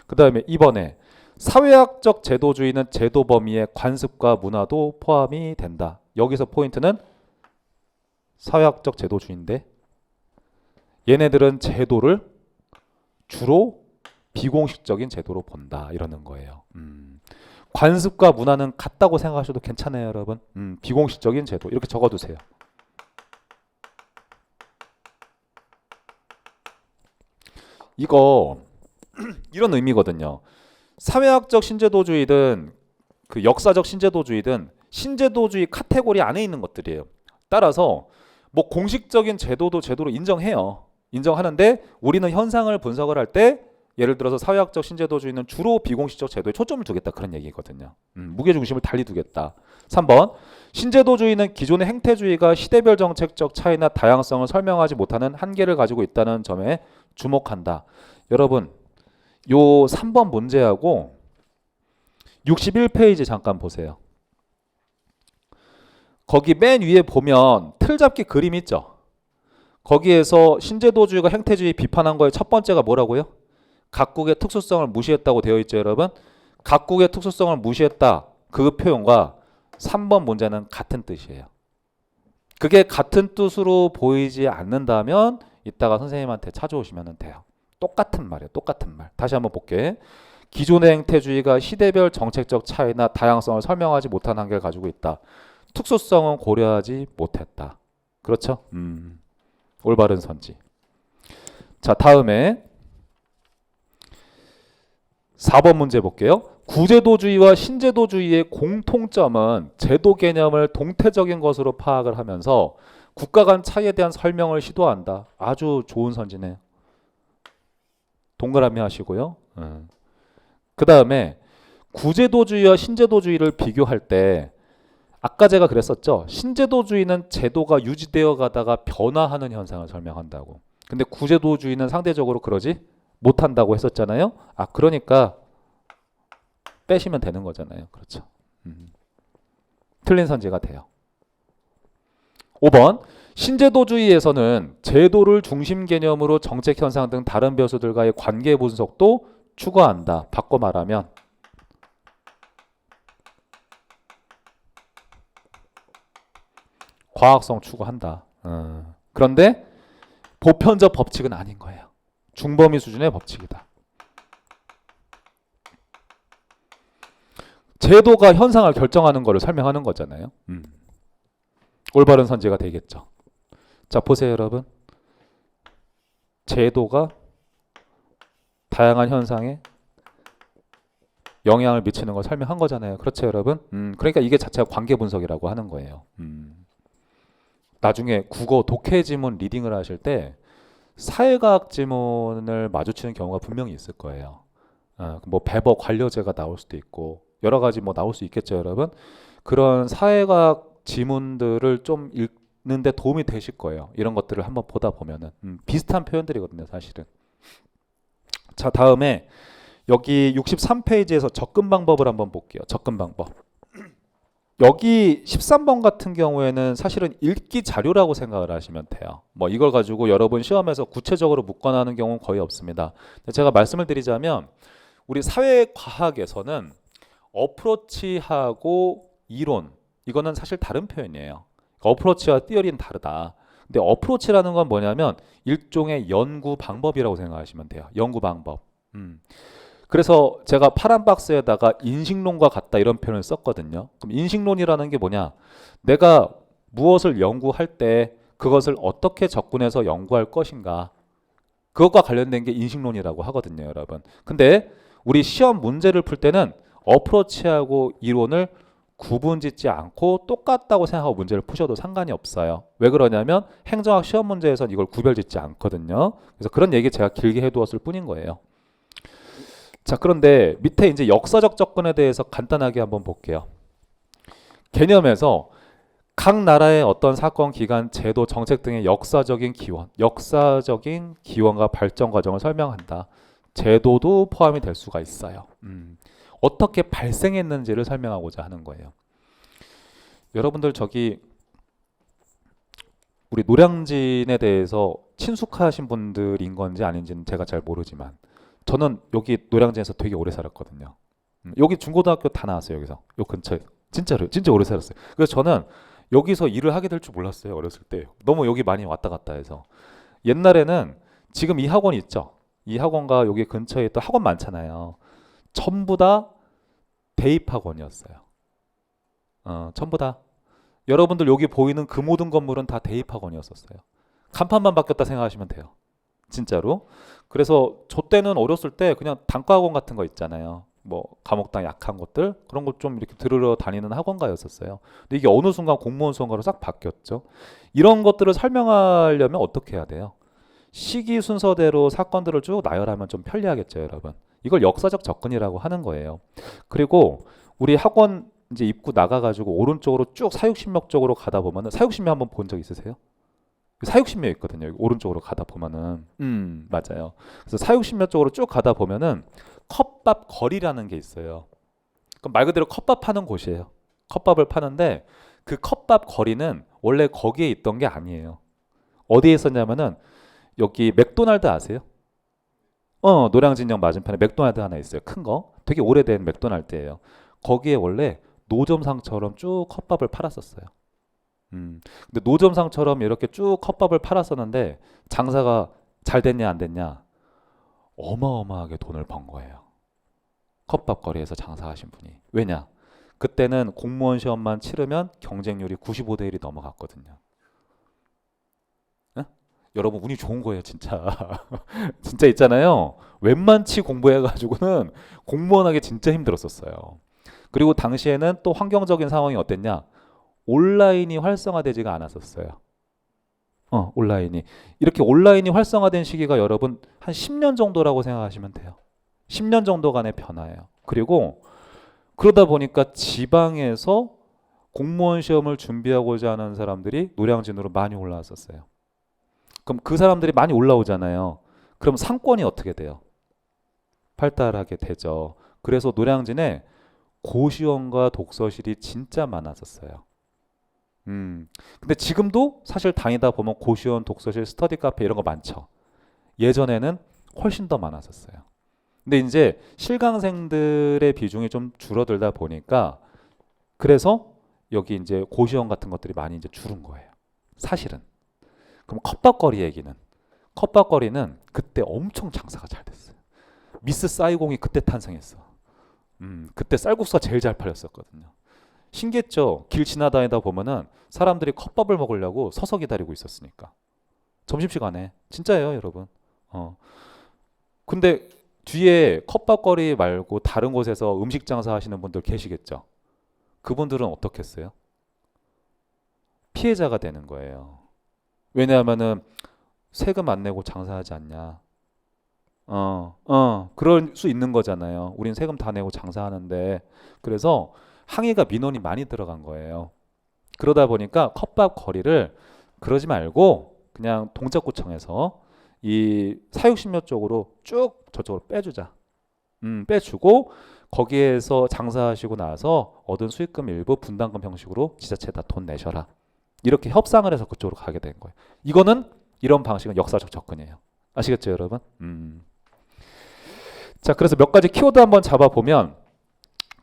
그 다음에 이번에 사회학적 제도주의는 제도 범위에 관습과 문화도 포함이 된다. 여기서 포인트는 사회학적 제도주의인데 얘네들은 제도를 주로 비공식적인 제도로 본다, 이러는 거예요. 관습과 문화는 같다고 생각하셔도 괜찮아요, 여러분. 비공식적인 제도 이렇게 적어두세요. 이거 이런 의미거든요. 사회학적 신제도주의든 그 역사적 신제도주의든 신제도주의 카테고리 안에 있는 것들이에요. 따라서 뭐 공식적인 제도도 제도로 인정해요. 인정하는데 우리는 현상을 분석을 할 때 예를 들어서 사회학적 신제도주의는 주로 비공식적 제도에 초점을 두겠다, 그런 얘기거든요. 무게중심을 달리 두겠다. 3번 신제도주의는 기존의 행태주의가 시대별 정책적 차이나 다양성을 설명하지 못하는 한계를 가지고 있다는 점에 주목한다. 여러분, 요 3번 문제하고 61페이지 잠깐 보세요. 거기 맨 위에 보면 틀잡기 그림 있죠? 거기에서 신제도주의가 행태주의 비판한 거의 첫 번째가 뭐라고요? 각국의 특수성을 무시했다고 되어 있죠, 여러분? 각국의 특수성을 무시했다, 그 표현과 3번 문제는 같은 뜻이에요. 그게 같은 뜻으로 보이지 않는다면 이따가 선생님한테 찾아오시면 돼요. 똑같은 말이에요. 똑같은 말. 다시 한번 볼게. 기존의 행태주의가 시대별 정책적 차이나 다양성을 설명하지 못한 한계를 가지고 있다. 특수성은 고려하지 못했다. 그렇죠? 올바른 선지. 자, 다음에 4번 문제 볼게요. 구제도주의와 신제도주의의 공통점은 제도 개념을 동태적인 것으로 파악을 하면서 국가 간 차이에 대한 설명을 시도한다. 아주 좋은 선지네요. 동그라미 하시고요. 그 다음에 구제도주의와 신제도주의를 비교할 때 아까 제가 그랬었죠. 신제도주의는 제도가 유지되어 가다가 변화하는 현상을 설명한다고. 근데 구제도주의는 상대적으로 그러지 못한다고 했었잖아요. 아, 그러니까 빼시면 되는 거잖아요. 그렇죠. 틀린 선지가 돼요. 5번 신제도주의에서는 제도를 중심 개념으로 정책 현상 등 다른 변수들과의 관계 분석도 추구한다. 바꿔 말하면 과학성 추구한다. 그런데 보편적 법칙은 아닌 거예요. 중범위 수준의 법칙이다. 제도가 현상을 결정하는 것을 설명하는 거잖아요. 올바른 선지가 되겠죠. 자, 보세요, 여러분. 제도가 다양한 현상에 영향을 미치는 걸 설명한 거잖아요. 그렇죠, 여러분? 그러니까 이게 자체가 관계 분석이라고 하는 거예요. 나중에 국어 독해 지문 리딩을 하실 때 사회과학 지문을 마주치는 경우가 분명히 있을 거예요. 뭐 배버 관료제가 나올 수도 있고 여러 가지 뭐 나올 수 있겠죠, 여러분. 그런 사회과학 지문들을 좀 읽는데 도움이 되실 거예요. 이런 것들을 한번 보다 보면은 비슷한 표현들이거든요, 사실은. 자, 다음에 여기 63페이지에서 접근 방법을 한번 볼게요. 접근 방법. 여기 13번 같은 경우에는 사실은 읽기 자료라고 생각을 하시면 돼요. 뭐 이걸 가지고 여러분 시험에서 구체적으로 묻거나 하는 경우는 거의 없습니다. 제가 말씀을 드리자면 우리 사회과학에서는 어프로치하고 이론, 이거는 사실 다른 표현이에요. 어프로치와 티어리는 다르다. 근데 어프로치라는 건 뭐냐면 일종의 연구 방법이라고 생각하시면 돼요. 연구 방법. 그래서 제가 파란 박스에다가 인식론과 같다 이런 표현을 썼거든요. 그럼 인식론이라는 게 뭐냐? 내가 무엇을 연구할 때 그것을 어떻게 접근해서 연구할 것인가. 그것과 관련된 게 인식론이라고 하거든요, 여러분. 근데 우리 시험 문제를 풀 때는 어프로치하고 이론을 구분짓지 않고 똑같다고 생각하고 문제를 푸셔도 상관이 없어요. 왜 그러냐면 행정학 시험 문제에서는 이걸 구별짓지 않거든요. 그래서 그런 얘기 제가 길게 해두었을 뿐인 거예요. 자, 그런데 밑에 이제 역사적 접근에 대해서 간단하게 한번 볼게요. 개념에서 각 나라의 어떤 사건, 기간, 제도, 정책 등의 역사적인 기원과 발전 과정을 설명한다. 제도도 포함이 될 수가 있어요. 어떻게 발생했는지를 설명하고자 하는 거예요. 여러분들 저기 우리 노량진에 대해서 친숙하신 분들인 건지 아닌지는 제가 잘 모르지만 저는 여기 노량진에서 되게 오래 살았거든요. 여기 중고등학교 다 나왔어요. 여기서 요 근처에 진짜로 진짜 오래 살았어요. 그래서 저는 여기서 일을 하게 될 줄 몰랐어요. 어렸을 때 너무 여기 많이 왔다 갔다 해서 옛날에는 지금 이 학원 있죠. 이 학원과 여기 근처에 또 학원 많잖아요. 전부 다 대입학원이었어요. 전부 다. 여러분들 여기 보이는 그 모든 건물은 다 대입학원이었었어요. 간판만 바뀌었다 생각하시면 돼요. 진짜로. 그래서 저 때는 어렸을 때 그냥 단과학원 같은 거 있잖아요. 뭐 과목당 약한 것들 그런 걸 좀 이렇게 들으러 다니는 학원가였었어요. 근데 이게 어느 순간 공무원 수험가로 싹 바뀌었죠. 이런 것들을 설명하려면 어떻게 해야 돼요? 시기 순서대로 사건들을 쭉 나열하면 좀 편리하겠죠, 여러분. 이걸 역사적 접근이라고 하는 거예요. 그리고 우리 학원 이제 입구 나가가지고 오른쪽으로 쭉 사육신묘 쪽으로 가다 보면은 사육신묘 한번 본 적 있으세요? 사육신묘 있거든요. 여기 오른쪽으로 가다 보면은 맞아요. 그래서 사육신묘 쪽으로 쭉 가다 보면은 컵밥 거리라는 게 있어요. 그럼 말 그대로 컵밥 파는 곳이에요. 컵밥을 파는데 그 컵밥 거리는 원래 거기에 있던 게 아니에요. 어디에 있었냐면은 여기 맥도날드 아세요? 노량진역 맞은편에 맥도날드 하나 있어요. 큰 거. 되게 오래된 맥도날드예요. 거기에 원래 노점상처럼 쭉 컵밥을 팔았었어요. 근데 노점상처럼 이렇게 쭉 컵밥을 팔았었는데 장사가 잘 됐냐 안 됐냐? 어마어마하게 돈을 번 거예요. 컵밥 거리에서 장사하신 분이. 왜냐? 그때는 공무원 시험만 치르면 경쟁률이 95대 1이 넘어갔거든요. 에? 여러분 운이 좋은 거예요, 진짜. 진짜 있잖아요. 웬만치 공부해가지고는 공무원 하기 진짜 힘들었었어요. 그리고 당시에는 또 환경적인 상황이 어땠냐? 온라인이 활성화되지가 않았었어요. 온라인이. 이렇게 온라인이 활성화된 시기가 여러분 한 10년 정도라고 생각하시면 돼요. 10년 정도간의 변화예요. 그리고 그러다 보니까 지방에서 공무원 시험을 준비하고자 하는 사람들이 노량진으로 많이 올라왔었어요. 그럼 그 사람들이 많이 올라오잖아요. 그럼 상권이 어떻게 돼요? 발달하게 되죠. 그래서 노량진에 고시원과 독서실이 진짜 많았었어요. 근데 지금도 사실 다니다 보면 고시원, 독서실, 스터디 카페 이런 거 많죠. 예전에는 훨씬 더 많았었어요. 근데 이제 실강생들의 비중이 좀 줄어들다 보니까 그래서 여기 이제 고시원 같은 것들이 많이 이제 줄은 거예요. 사실은. 그럼 컵밥거리 얘기는 컵밥거리는 그때 엄청 장사가 잘 됐어요. 미스 사이공이 그때 탄생했어. 그때 쌀국수가 제일 잘 팔렸었거든요. 신기했죠. 길 지나다니다 보면은 사람들이 컵밥을 먹으려고 서서 기다리고 있었으니까. 점심시간에. 진짜예요, 여러분. 근데 뒤에 컵밥거리 말고 다른 곳에서 음식 장사 하시는 분들 계시겠죠. 그분들은 어떻게 했어요? 피해자가 되는 거예요. 왜냐하면은 세금 안 내고 장사하지 않냐. 그럴 수 있는 거잖아요. 우린 세금 다 내고 장사하는데. 그래서 항의가 민원이 많이 들어간 거예요. 그러다 보니까 컵밥 거리를 그러지 말고 그냥 동작구청에서 이 사육신묘 쪽으로 쭉 저쪽으로 빼주자. 빼주고 거기에서 장사하시고 나서 얻은 수익금 일부 분담금 형식으로 지자체에다 돈 내셔라. 이렇게 협상을 해서 그쪽으로 가게 된 거예요. 이거는 이런 방식은 역사적 접근이에요. 아시겠죠, 여러분? 자, 그래서 몇 가지 키워드 한번 잡아보면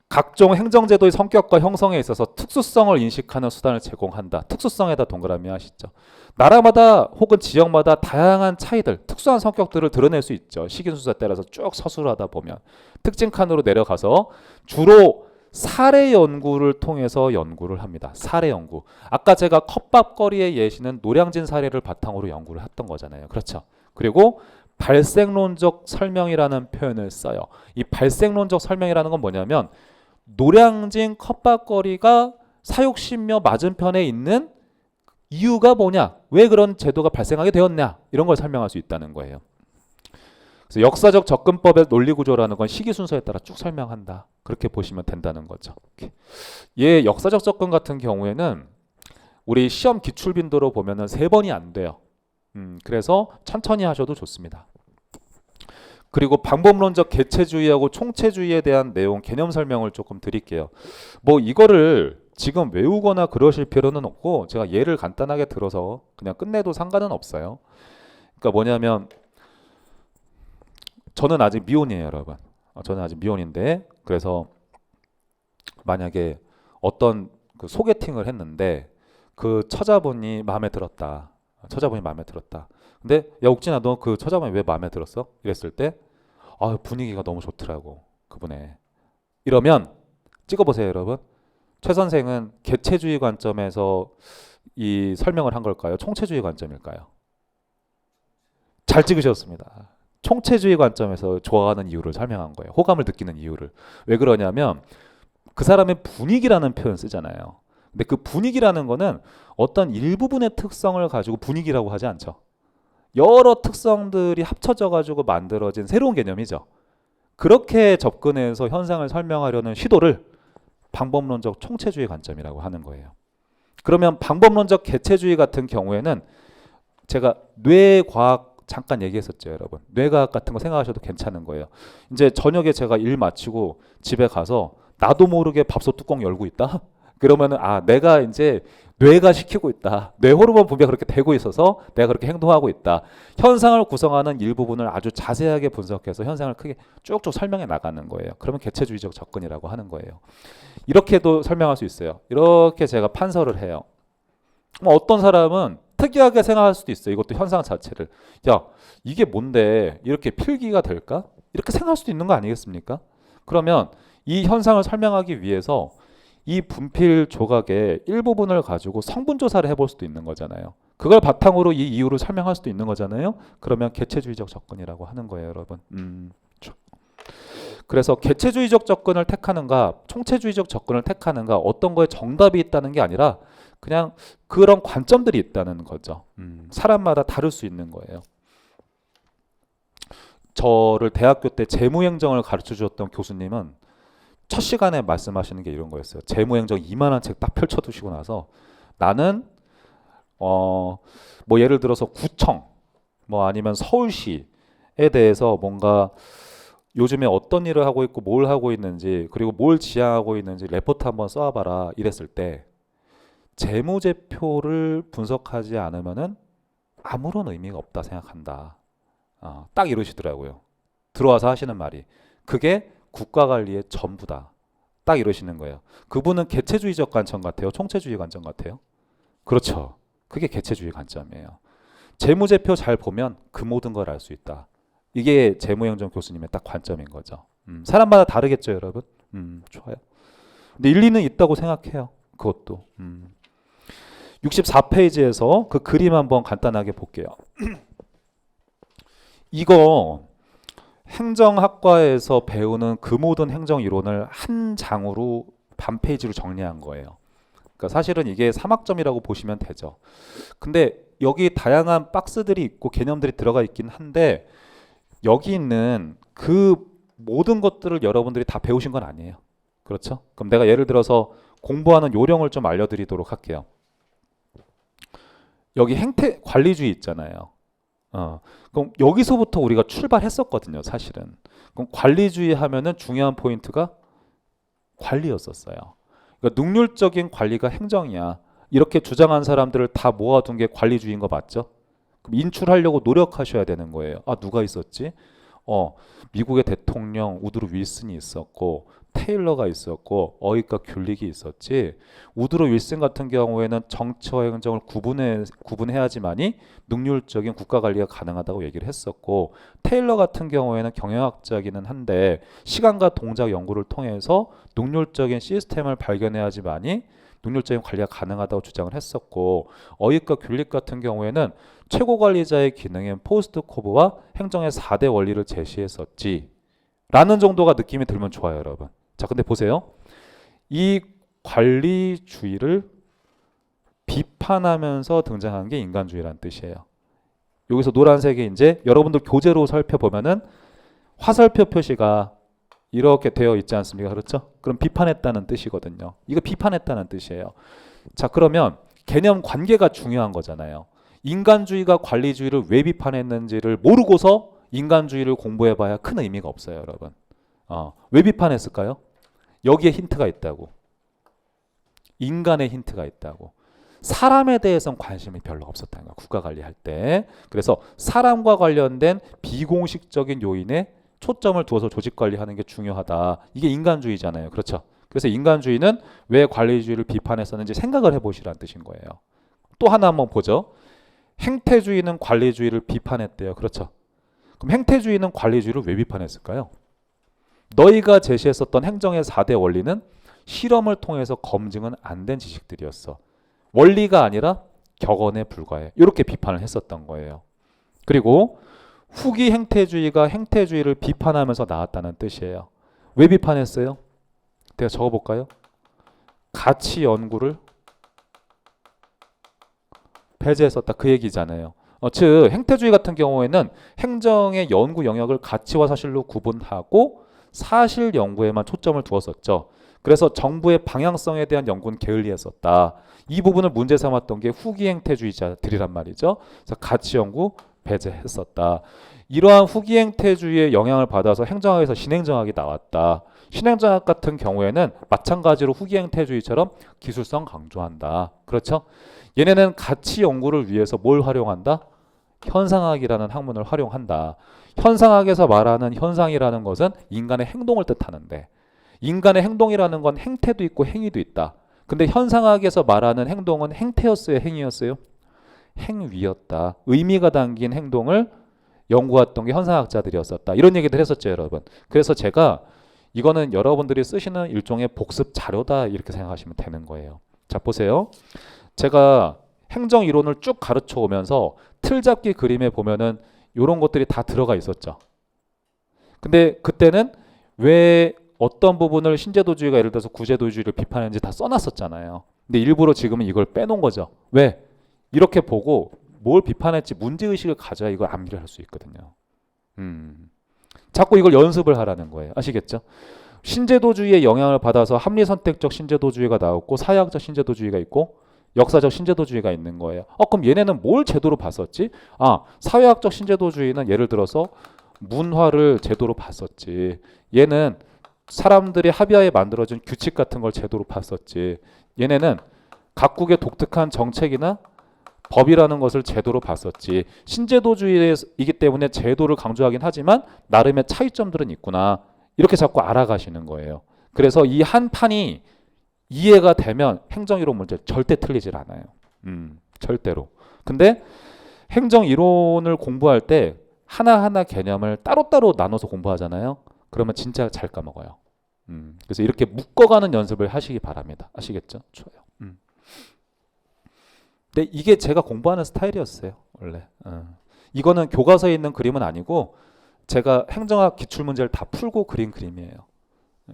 각종 행정제도의 성격과 형성에 있어서 특수성을 인식하는 수단을 제공한다. 특수성에다 동그라미 하시죠. 나라마다 혹은 지역마다 다양한 차이들, 특수한 성격들을 드러낼 수 있죠. 시기순서에 따라서 쭉 서술하다 보면 특징 칸으로 내려가서 주로 사례 연구를 통해서 연구를 합니다. 사례 연구. 아까 제가 컵밥거리의 예시는 노량진 사례를 바탕으로 연구를 했던 거잖아요. 그렇죠? 그리고 발생론적 설명이라는 표현을 써요. 이 발생론적 설명이라는 건 뭐냐면 노량진 컵밥거리가 사육신묘 맞은편에 있는 이유가 뭐냐? 왜 그런 제도가 발생하게 되었냐? 이런 걸 설명할 수 있다는 거예요. 그래서 역사적 접근법의 논리 구조라는 건 시기 순서에 따라 쭉 설명한다. 그렇게 보시면 된다는 거죠. 얘 역사적 접근 같은 경우에는 우리 시험 기출 빈도로 보면은 3번이 안 돼요. 그래서 천천히 하셔도 좋습니다. 그리고 방법론적 개체주의하고 총체주의에 대한 내용 개념 설명을 조금 드릴게요. 뭐 이거를 지금 외우거나 그러실 필요는 없고 제가 예를 간단하게 들어서 그냥 끝내도 상관은 없어요. 그러니까 뭐냐면 저는 아직 미혼이에요, 여러분. 저는 아직 미혼인데 그래서 만약에 어떤 그 소개팅을 했는데 그 처자분이 마음에 들었다. 처자분이 마음에 들었다. 근데 야 옥진아 너 그 처자분이 왜 마음에 들었어? 이랬을 때 분위기가 너무 좋더라고 그분의. 이러면 찍어보세요, 여러분. 최 선생은 개체주의 관점에서 이 설명을 한 걸까요? 총체주의 관점일까요? 잘 찍으셨습니다. 총체주의 관점에서 좋아하는 이유를 설명한 거예요. 호감을 느끼는 이유를. 왜 그러냐면 그 사람의 분위기라는 표현 쓰잖아요. 근데 그 분위기라는 거는 어떤 일부분의 특성을 가지고 분위기라고 하지 않죠. 여러 특성들이 합쳐져 가지고 만들어진 새로운 개념이죠. 그렇게 접근해서 현상을 설명하려는 시도를 방법론적 총체주의 관점이라고 하는 거예요. 그러면 방법론적 개체주의 같은 경우에는 제가 뇌과학 잠깐 얘기했었죠, 여러분. 뇌과학 같은 거 생각하셔도 괜찮은 거예요. 이제 저녁에 제가 일 마치고 집에 가서 나도 모르게 밥솥 뚜껑 열고 있다. 그러면은 내가 이제 뇌가 시키고 있다. 뇌 호르몬 분비가 그렇게 되고 있어서 내가 그렇게 행동하고 있다. 현상을 구성하는 일부분을 아주 자세하게 분석해서 현상을 크게 쭉쭉 설명해 나가는 거예요. 그러면 개체주의적 접근이라고 하는 거예요. 이렇게도 설명할 수 있어요. 이렇게 제가 판서를 해요. 어떤 사람은 특이하게 생각할 수도 있어요. 이것도 현상 자체를. 야, 이게 뭔데 이렇게 필기가 될까? 이렇게 생각할 수도 있는 거 아니겠습니까? 그러면 이 현상을 설명하기 위해서 이 분필 조각의 일부분을 가지고 성분 조사를 해볼 수도 있는 거잖아요. 그걸 바탕으로 이 이유를 설명할 수도 있는 거잖아요. 그러면 개체주의적 접근이라고 하는 거예요, 여러분. 그래서 개체주의적 접근을 택하는가, 총체주의적 접근을 택하는가, 어떤 거에 정답이 있다는 게 아니라 그냥 그런 관점들이 있다는 거죠. 사람마다 다를 수 있는 거예요. 저를 대학교 때 재무행정을 가르쳐 주셨던 교수님은 첫 시간에 말씀하시는 게 이런 거였어요. 재무행정 이만한 책 딱 펼쳐두시고 나서 나는 뭐 예를 들어서 구청 뭐 아니면 서울시에 대해서 뭔가 요즘에 어떤 일을 하고 있고 뭘 하고 있는지 그리고 뭘 지향하고 있는지 레포트 한번 써와봐라 이랬을 때 재무제표를 분석하지 않으면은 아무런 의미가 없다 생각한다. 딱 이러시더라고요. 들어와서 하시는 말이 그게 국가관리의 전부다. 딱 이러시는 거예요. 그분은 개체주의적 관점 같아요? 총체주의 관점 같아요? 그렇죠. 그게 개체주의 관점이에요. 재무제표 잘 보면 그 모든 걸 알 수 있다. 이게 재무행정 교수님의 딱 관점인 거죠. 사람마다 다르겠죠, 여러분? 좋아요. 근데 일리는 있다고 생각해요. 그것도. 64페이지에서 그 그림 한번 간단하게 볼게요. 이거 행정학과에서 배우는 그 모든 행정 이론을 한 장으로 반 페이지로 정리한 거예요. 그러니까 사실은 이게 3학점이라고 보시면 되죠. 근데 여기 다양한 박스들이 있고 개념들이 들어가 있긴 한데 여기 있는 그 모든 것들을 여러분들이 다 배우신 건 아니에요. 그렇죠? 그럼 내가 예를 들어서 공부하는 요령을 좀 알려드리도록 할게요. 여기 행태 관리주의 있잖아요. 그럼 여기서부터 우리가 출발했었거든요, 사실은. 그럼 관리주의 하면은 중요한 포인트가 관리였었어요. 그러니까 능률적인 관리가 행정이야. 이렇게 주장한 사람들을 다 모아둔 게 관리주의인 거 맞죠? 그럼 인출하려고 노력하셔야 되는 거예요. 누가 있었지? 미국의 대통령 우드로 윌슨이 있었고 테일러가 있었고 어이과 귤릭이 있었지. 우드로 윌슨 같은 경우에는 정치와 행정을 구분해야지만이 능률적인 국가 관리가 가능하다고 얘기를 했었고, 테일러 같은 경우에는 경영학자기는 한데 시간과 동작 연구를 통해서 능률적인 시스템을 발견해야지만이 능률적인 관리가 가능하다고 주장을 했었고, 어이과 귤릭 같은 경우에는 최고 관리자의 기능인 포스트 코브와 행정의 4대 원리를 제시했었지 라는 정도가 느낌이 들면 좋아요, 여러분. 자, 근데 보세요. 이 관리주의를 비판하면서 등장한 게 인간주의라는 뜻이에요. 여기서 노란색이 이제 여러분들 교재로 살펴보면은 화살표 표시가 이렇게 되어 있지 않습니까? 그렇죠? 그럼 비판했다는 뜻이거든요. 이거 비판했다는 뜻이에요. 자, 그러면 개념 관계가 중요한 거잖아요. 인간주의가 관리주의를 왜 비판했는지를 모르고서 인간주의를 공부해봐야 큰 의미가 없어요, 여러분. 왜 비판했을까요? 여기에 힌트가 있다고. 인간의 힌트가 있다고. 사람에 대해서는 관심이 별로 없었다는 거야, 국가 관리할 때. 그래서 사람과 관련된 비공식적인 요인에 초점을 두어서 조직 관리하는 게 중요하다. 이게 인간주의잖아요. 그렇죠? 그래서 인간주의는 왜 관리주의를 비판했었는지 생각을 해보시라는 뜻인 거예요. 또 하나 한번 보죠. 행태주의는 관리주의를 비판했대요. 그렇죠? 그럼 행태주의는 관리주의를 왜 비판했을까요? 너희가 제시했었던 행정의 4대 원리는 실험을 통해서 검증은 안 된 지식들이었어. 원리가 아니라 격언에 불과해. 이렇게 비판을 했었던 거예요. 그리고 후기 행태주의가 행태주의를 비판하면서 나왔다는 뜻이에요. 왜 비판했어요? 제가 적어볼까요? 가치 연구를 배제했었다, 그 얘기잖아요. 즉 행태주의 같은 경우에는 행정의 연구 영역을 가치와 사실로 구분하고 사실 연구에만 초점을 두었었죠. 그래서 정부의 방향성에 대한 연구는 게을리했었다. 이 부분을 문제 삼았던 게 후기 행태주의자들이란 말이죠. 그래서 가치 연구 배제했었다. 이러한 후기 행태주의의 영향을 받아서 행정학에서 신행정학이 나왔다. 신행정학 같은 경우에는 마찬가지로 후기 행태주의처럼 기술성 강조한다. 그렇죠? 얘네는 가치 연구를 위해서 뭘 활용한다? 현상학이라는 학문을 활용한다. 현상학에서 말하는 현상이라는 것은 인간의 행동을 뜻하는데, 인간의 행동이라는 건 행태도 있고 행위도 있다. 근데 현상학에서 말하는 행동은 행태였어요, 행위였어요? 행위였다. 의미가 담긴 행동을 연구했던 게 현상학자들이었었다. 이런 얘기들 했었죠, 여러분. 그래서 제가 이거는 여러분들이 쓰시는 일종의 복습 자료다, 이렇게 생각하시면 되는 거예요. 자, 보세요. 제가 행정 이론을 쭉 가르쳐 오면서 틀잡기 그림에 보면은 이런 것들이 다 들어가 있었죠. 근데 그때는 왜 어떤 부분을 신제도주의가 예를 들어서 구제도주의를 비판했는지 다 써놨었잖아요. 근데 일부러 지금은 이걸 빼놓은 거죠. 왜? 이렇게 보고 뭘 비판했지 문제의식을 가져야 이걸 암기를 할 수 있거든요. 자꾸 이걸 연습을 하라는 거예요. 아시겠죠? 신제도주의의 영향을 받아서 합리선택적 신제도주의가 나왔고 사회학적 신제도주의가 있고 역사적 신제도주의가 있는 거예요. 그럼 얘네는 뭘 제도로 봤었지? 사회학적 신제도주의는 예를 들어서 문화를 제도로 봤었지. 얘는 사람들이 합의하에 만들어진 규칙 같은 걸 제도로 봤었지. 얘네는 각국의 독특한 정책이나 법이라는 것을 제도로 봤었지. 신제도주의이기 때문에 제도를 강조하긴 하지만 나름의 차이점들은 있구나. 이렇게 자꾸 알아가시는 거예요. 그래서 이 한 판이 이해가 되면 행정이론 문제 절대 틀리질 않아요. 절대로. 근데 행정이론을 공부할 때 하나하나 개념을 따로따로 나눠서 공부하잖아요. 그러면 진짜 잘 까먹어요. 그래서 이렇게 묶어가는 연습을 하시기 바랍니다. 아시겠죠? 좋아요. 근데 이게 제가 공부하는 스타일이었어요, 원래. 이거는 교과서에 있는 그림은 아니고 제가 행정학 기출문제를 다 풀고 그린 그림이에요.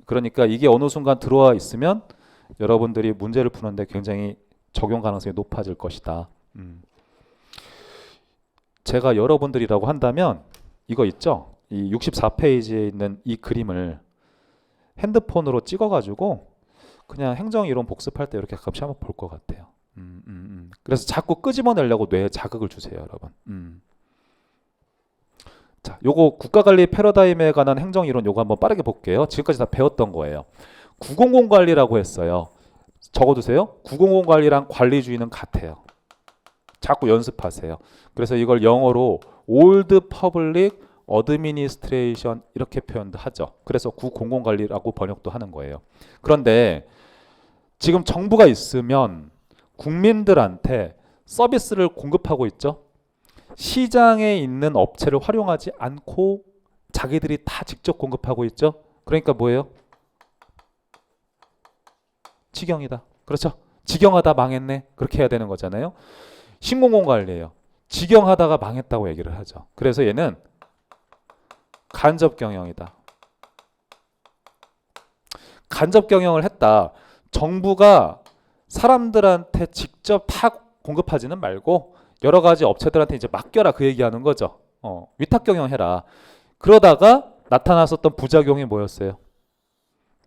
그러니까 이게 어느 순간 들어와 있으면 여러분들이 문제를 푸는데 굉장히 적용 가능성이 높아질 것이다. 제가 여러분들이라고 한다면 이거 있죠? 이 64페이지에 있는 이 그림을 핸드폰으로 찍어가지고 그냥 행정이론 복습할 때 이렇게 가끔씩 한번 볼 것 같아요. 그래서 자꾸 끄집어내려고 뇌에 자극을 주세요, 여러분. 자, 요거 국가관리 패러다임에 관한 행정이론 요거 한번 빠르게 볼게요. 지금까지 다 배웠던 거예요. 900 관리라고 했어요. 적어두세요. 900 관리랑 관리주의는 같아요. 자꾸 연습하세요. 그래서 이걸 영어로 Old Public 어드미니스트레이션 이렇게 표현도 하죠. 그래서 구공공관리라고 번역도 하는 거예요. 그런데 지금 정부가 있으면 국민들한테 서비스를 공급하고 있죠. 시장에 있는 업체를 활용하지 않고 자기들이 다 직접 공급하고 있죠. 그러니까 뭐예요? 직영이다. 그렇죠? 직영하다 망했네. 그렇게 해야 되는 거잖아요. 신공공관리예요. 직영하다가 망했다고 얘기를 하죠. 그래서 얘는 간접 경영이다. 간접 경영을 했다. 정부가 사람들한테 직접 다 공급하지는 말고 여러 가지 업체들한테 이제 맡겨라 그 얘기하는 거죠. 위탁 경영해라. 그러다가 나타났었던 부작용이 뭐였어요?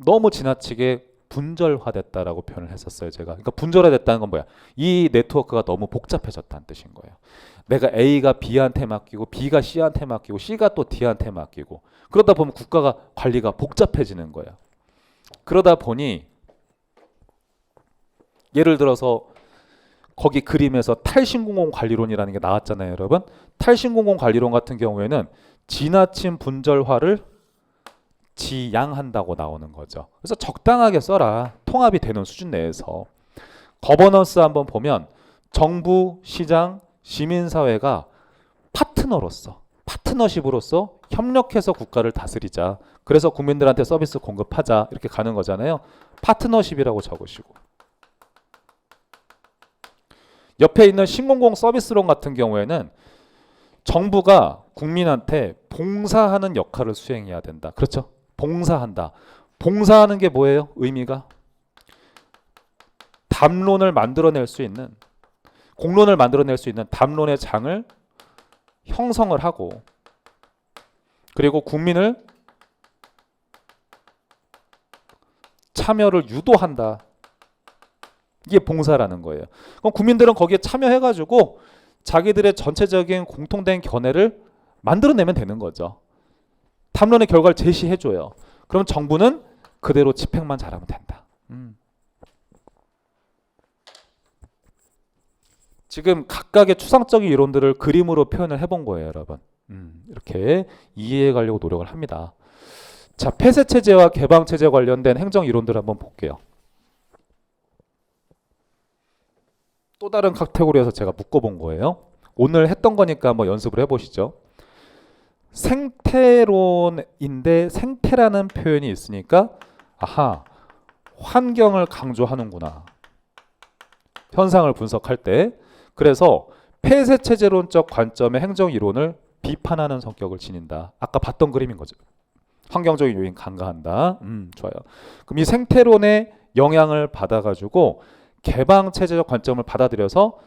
너무 지나치게 분절화됐다라고 표현을 했었어요, 제가. 그러니까 분절화됐다는 건 뭐야? 이 네트워크가 너무 복잡해졌다는 뜻인 거예요. 내가 A가 B한테 맡기고 B가 C한테 맡기고 C가 또 D한테 맡기고 그러다 보면 국가가 관리가 복잡해지는 거예요. 그러다 보니 예를 들어서 거기 그림에서 탈신공공 관리론이라는 게 나왔잖아요, 여러분. 탈신공공 관리론 같은 경우에는 지나친 분절화를 지양한다고 나오는 거죠. 그래서 적당하게 써라. 통합이 되는 수준 내에서. 거버넌스 한번 보면 정부, 시장, 시민사회가 파트너로서 파트너십으로서 협력해서 국가를 다스리자. 그래서 국민들한테 서비스 공급하자. 이렇게 가는 거잖아요. 파트너십이라고 적으시고. 옆에 있는 신공공 서비스론 같은 경우에는 정부가 국민한테 봉사하는 역할을 수행해야 된다. 그렇죠? 봉사한다. 봉사하는 게 뭐예요? 의미가? 담론을 만들어낼 수 있는, 공론을 만들어낼 수 있는 담론의 장을 형성을 하고 그리고 국민을 참여를 유도한다. 이게 봉사라는 거예요. 그럼 국민들은 거기에 참여해가지고 자기들의 전체적인 공통된 견해를 만들어내면 되는 거죠. 담론의 결과를 제시해줘요. 그럼 정부는 그대로 집행만 잘하면 된다. 지금 각각의 추상적인 이론들을 그림으로 표현을 해본 거예요, 여러분. 이렇게 이해해 가려고 노력을 합니다. 자, 폐쇄체제와 개방체제 관련된 행정 이론들 한번 볼게요. 또 다른 카테고리에서 제가 묶어본 거예요. 오늘 했던 거니까 한번 연습을 해보시죠. 생태론인데 생태라는 표현이 있으니까 아하, 환경을 강조하는구나. 현상을 분석할 때. 그래서 폐쇄체제론적 관점의 행정이론을 비판하는 성격을 지닌다. 아까 봤던 그림인 거죠. 환경적인 요인 간과한다. 좋아요. 그럼 이 생태론의 영향을 받아가지고 개방체제적 관점을 받아들여서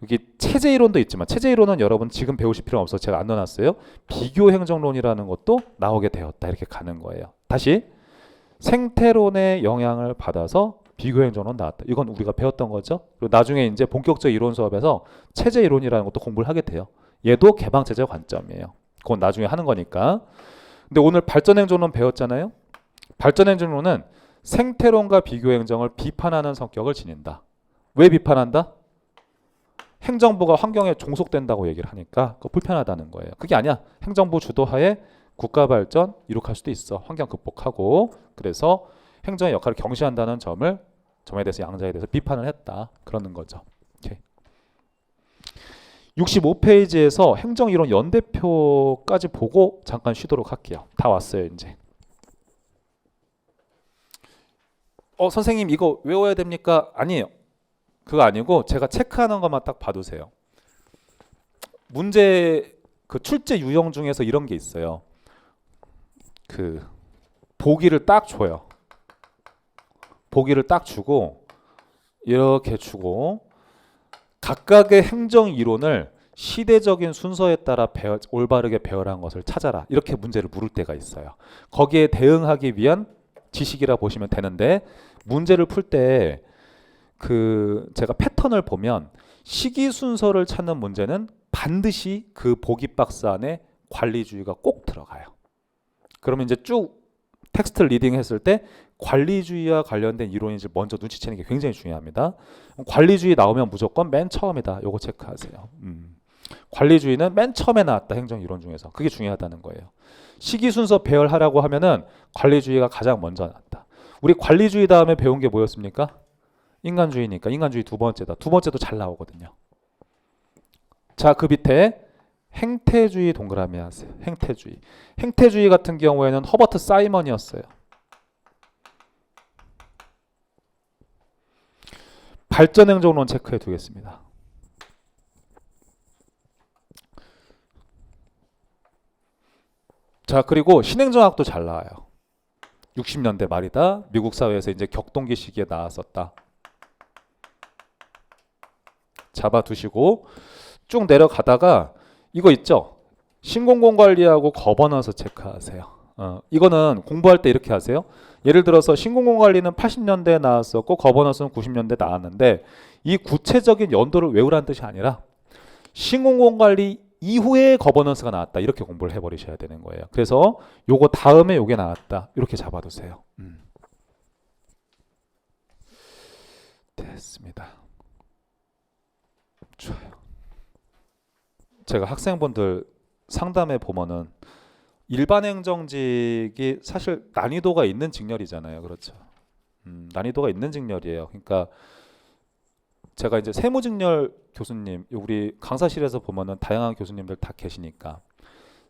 여기 체제이론도 있지만 체제이론은 여러분 지금 배우실 필요는 없어서 제가 안 넣어놨어요. 비교행정론이라는 것도 나오게 되었다. 이렇게 가는 거예요. 다시 생태론의 영향을 받아서 비교행정론 나왔다. 이건 우리가 배웠던 거죠. 그리고 나중에 이제 본격적 이론 수업에서 체제이론이라는 것도 공부를 하게 돼요. 얘도 개방체제적 관점이에요. 그건 나중에 하는 거니까. 근데 오늘 발전행정론 배웠잖아요. 발전행정론은 생태론과 비교행정을 비판하는 성격을 지닌다. 왜 비판한다? 행정부가 환경에 종속된다고 얘기를 하니까 그거 불편하다는 거예요. 그게 아니야. 행정부 주도하에 국가 발전 이룩할 수도 있어. 환경 극복하고. 그래서 행정의 역할을 경시한다는 점에 대해서 양자에 대해서 비판을 했다. 그러는 거죠. 오케이. 65페이지에서 행정이론 연대표까지 보고 잠깐 쉬도록 할게요. 다 왔어요, 이제. 선생님 이거 외워야 됩니까? 아니에요. 그거 아니고 제가 체크하는 것만 딱 봐두세요. 문제 그 출제 유형 중에서 이런 게 있어요. 그 보기를 딱 줘요. 보기를 딱 주고 이렇게 주고 각각의 행정 이론을 시대적인 순서에 따라 올바르게 배열한 것을 찾아라. 이렇게 문제를 물을 때가 있어요. 거기에 대응하기 위한 지식이라 보시면 되는데 문제를 풀 때 제가 패턴을 보면 시기 순서를 찾는 문제는 반드시 그 보기 박스 안에 관리주의가 꼭 들어가요. 그러면 이제 쭉 텍스트를 리딩 했을 때 관리주의와 관련된 이론인지 먼저 눈치채는 게 굉장히 중요합니다. 관리주의 나오면 무조건 맨 처음이다. 요거 체크하세요. 관리주의는 맨 처음에 나왔다, 행정 이론 중에서. 그게 중요하다는 거예요. 시기 순서 배열하라고 하면은 관리주의가 가장 먼저 나왔다. 우리 관리주의 다음에 배운 게 뭐였습니까? 인간주의니까 인간주의 두 번째다. 두 번째도 잘 나오거든요. 자, 그 밑에 행태주의 동그라미 하세요. 행태주의. 행태주의 같은 경우에는 허버트 사이먼이었어요. 발전행정론 체크해 두겠습니다. 자, 그리고 신행정학도 잘 나와요. 60년대 말이다. 미국 사회에서 이제 격동기 시기에 나왔었다. 잡아두시고 쭉 내려가다가 이거 있죠? 신공공관리하고 거버넌스 체크하세요. 이거는 공부할 때 이렇게 하세요. 예를 들어서 신공공관리는 80년대에 나왔었고 거버넌스는 90년대에 나왔는데 이 구체적인 연도를 외우라는 뜻이 아니라 신공공관리 이후에 거버넌스가 나왔다. 이렇게 공부를 해버리셔야 되는 거예요. 그래서 요거 다음에 요게 나왔다. 이렇게 잡아두세요. 됐습니다. 좋아요. 제가 학생분들 상담해 보면은 일반 행정직이 사실 난이도가 있는 직렬이잖아요. 그렇죠. 난이도가 있는 직렬이에요. 그러니까 제가 이제 세무직렬 교수님, 우리 강사실에서 보면은 다양한 교수님들 다 계시니까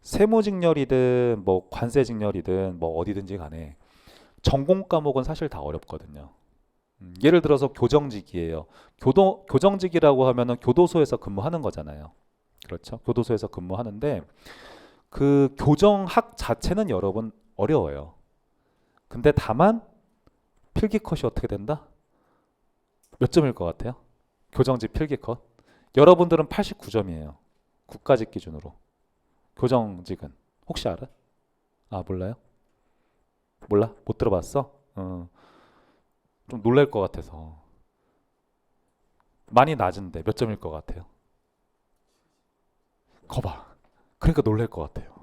세무직렬이든 뭐 관세직렬이든 뭐 어디든지 간에 전공 과목은 사실 다 어렵거든요. 예를 들어서 교정직이에요. 교정직이라고 하면은 교도소에서 근무하는 거잖아요. 그렇죠? 교도소에서 근무하는데 그 교정학 자체는 여러분 어려워요. 근데 다만 필기컷이 어떻게 된다? 몇 점일 것 같아요? 교정직 필기컷. 여러분들은 89점이에요. 국가직 기준으로. 교정직은 혹시 알아? 아, 몰라요? 몰라? 못 들어봤어? 좀 놀랄 것 같아서. 많이 낮은데 몇 점일 것 같아요? 거봐. 그러니까 놀랄 것 같아요.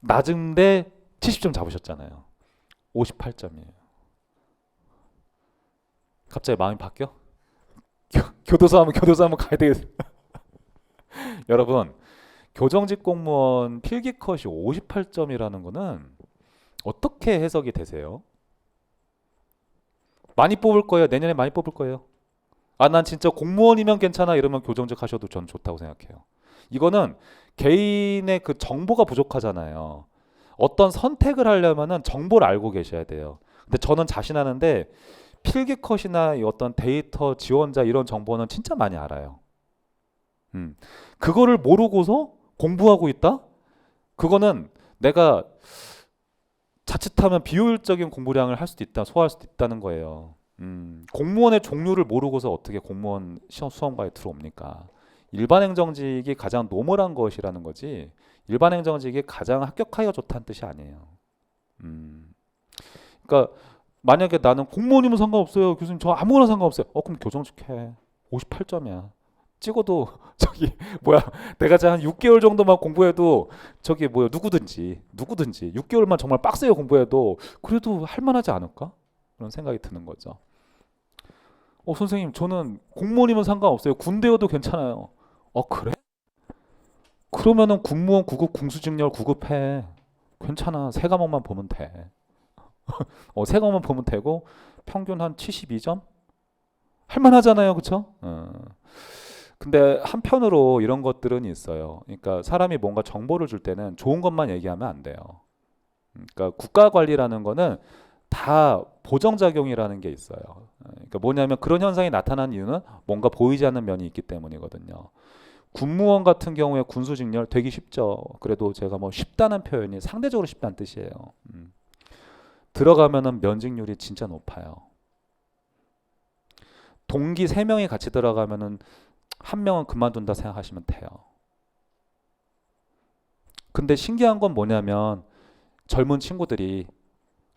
낮은데 70점 잡으셨잖아요. 58점이에요. 갑자기 마음이 바뀌어? 교도소 하면 가야 되겠어. 여러분, 교정직 공무원 필기컷이 58점이라는 거는 어떻게 해석이 되세요? 많이 뽑을 거예요? 내년에 많이 뽑을 거예요? 아, 난 진짜 공무원이면 괜찮아 이러면 교정직 하셔도 전 좋다고 생각해요. 이거는 개인의 그 정보가 부족하잖아요. 어떤 선택을 하려면은 정보를 알고 계셔야 돼요. 근데 저는 자신하는데 필기컷이나 이 어떤 데이터 지원자 이런 정보는 진짜 많이 알아요. 그거를 모르고서 공부하고 있다? 그거는 내가 자칫하면 비효율적인 공부량을 할 수도 있다, 소화할 수도 있다는 거예요. 공무원의 종류를 모르고서 어떻게 공무원 시험 수험과에 들어옵니까? 일반 행정직이 가장 노멀한 것이라는 거지 일반 행정직이 가장 합격하기가 좋다는 뜻이 아니에요. 그러니까 만약에 나는 공무원이면 상관없어요. 교수님 저 아무거나 상관없어요. 그럼 교정직 해. 58점이야. 찍어도 저기 뭐야 내가 한 6개월 정도만 공부해도 저기 뭐야 누구든지 6개월만 정말 빡세게 공부해도 그래도 할만하지 않을까? 그런 생각이 드는 거죠. 선생님 저는 공무원이면 상관없어요. 군대여도 괜찮아요. 그래? 그러면은 군무원 9급 궁수직렬 9급 해. 괜찮아. 세 과목만 보면 돼. 세 과목만 보면 되고 평균 한 72점? 할만하잖아요. 그쵸? 근데 한편으로 이런 것들은 있어요. 그러니까 사람이 뭔가 정보를 줄 때는 좋은 것만 얘기하면 안 돼요. 그러니까 국가 관리라는 거는 다 보정작용이라는 게 있어요. 그러니까 뭐냐면 그런 현상이 나타난 이유는 뭔가 보이지 않는 면이 있기 때문이거든요. 군무원 같은 경우에 군수직렬 되기 쉽죠. 그래도 제가 뭐 쉽다는 표현이 상대적으로 쉽다는 뜻이에요. 들어가면은 면직률이 진짜 높아요. 동기 3명이 같이 들어가면은 한 명은 그만둔다 생각하시면 돼요. 근데 신기한 건 뭐냐면 젊은 친구들이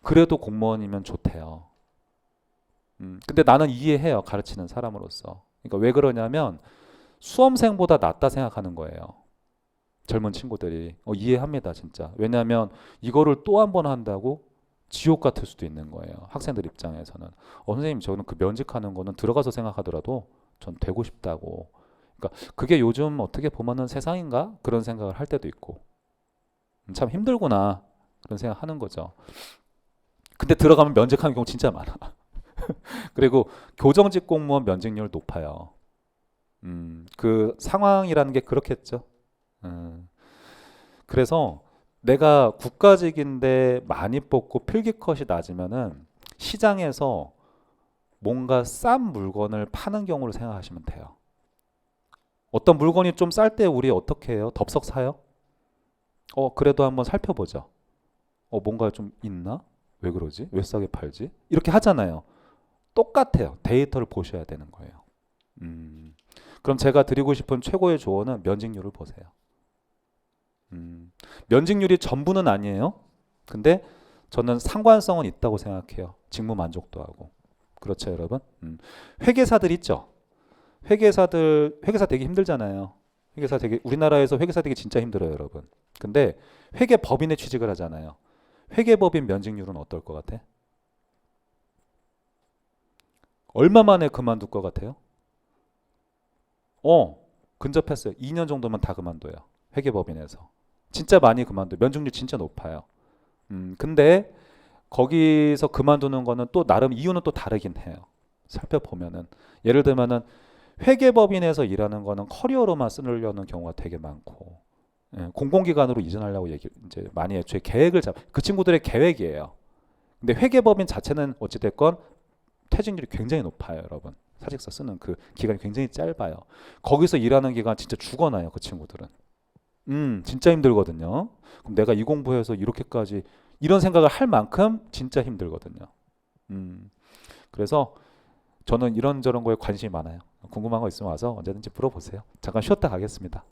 그래도 공무원이면 좋대요. 근데 나는 이해해요. 가르치는 사람으로서. 그러니까 왜 그러냐면 수험생보다 낫다 생각하는 거예요. 젊은 친구들이. 이해합니다. 진짜. 왜냐하면 이거를 또 한 번 한다고 지옥 같을 수도 있는 거예요. 학생들 입장에서는. 선생님 저는 그 면직하는 거는 들어가서 생각하더라도 전 되고 싶다고. 그러니까 그게 요즘 어떻게 보면은 세상인가 그런 생각을 할 때도 있고 참 힘들구나 그런 생각하는 거죠. 근데 들어가면 면직하는 경우 진짜 많아. 그리고 교정직 공무원 면직률 높아요. 그 상황이라는 게 그렇겠죠. 음, 그래서 내가 국가직인데 많이 뽑고 필기컷이 낮으면은 시장에서 뭔가 싼 물건을 파는 경우를 생각하시면 돼요. 어떤 물건이 좀 쌀 때 우리 어떻게 해요? 덥석 사요? 그래도 한번 살펴보죠. 뭔가 좀 있나? 왜 그러지? 왜 싸게 팔지? 이렇게 하잖아요. 똑같아요. 데이터를 보셔야 되는 거예요. 음, 그럼 제가 드리고 싶은 최고의 조언은 면직률을 보세요. 면직률이 전부는 아니에요. 근데 저는 상관성은 있다고 생각해요. 직무 만족도 하고. 그렇죠, 여러분? 회계사들 있죠? 회계사 되게 힘들잖아요. 우리나라에서 회계사 되게 진짜 힘들어요, 여러분. 근데 회계법인에 취직을 하잖아요. 회계법인 면직률은 어떨 것 같아? 얼마 만에 그만둘 것 같아요? 어, 근접했어요. 2년 정도면 다 그만둬요. 회계법인에서. 진짜 많이 그만둬요. 면직률 진짜 높아요. 근데 거기서 그만두는 거는 또 나름 이유는 또 다르긴 해요. 살펴보면은 예를 들면은 회계법인에서 일하는 거는 커리어로만 쓰려는 경우가 되게 많고 공공기관으로 이전하려고 이제 많이 애초에 계획을 그 친구들의 계획이에요. 근데 회계법인 자체는 어찌됐건 퇴직률이 굉장히 높아요, 여러분. 사직서 쓰는 그 기간이 굉장히 짧아요. 거기서 일하는 기간 진짜 죽어나요, 그 친구들은. 진짜 힘들거든요. 그럼 내가 이 공부해서 이렇게까지 이런 생각을 할 만큼 진짜 힘들거든요. 음, 그래서 저는 이런저런 거에 관심이 많아요. 궁금한 거 있으면 와서 언제든지 물어보세요. 잠깐 쉬었다 가겠습니다.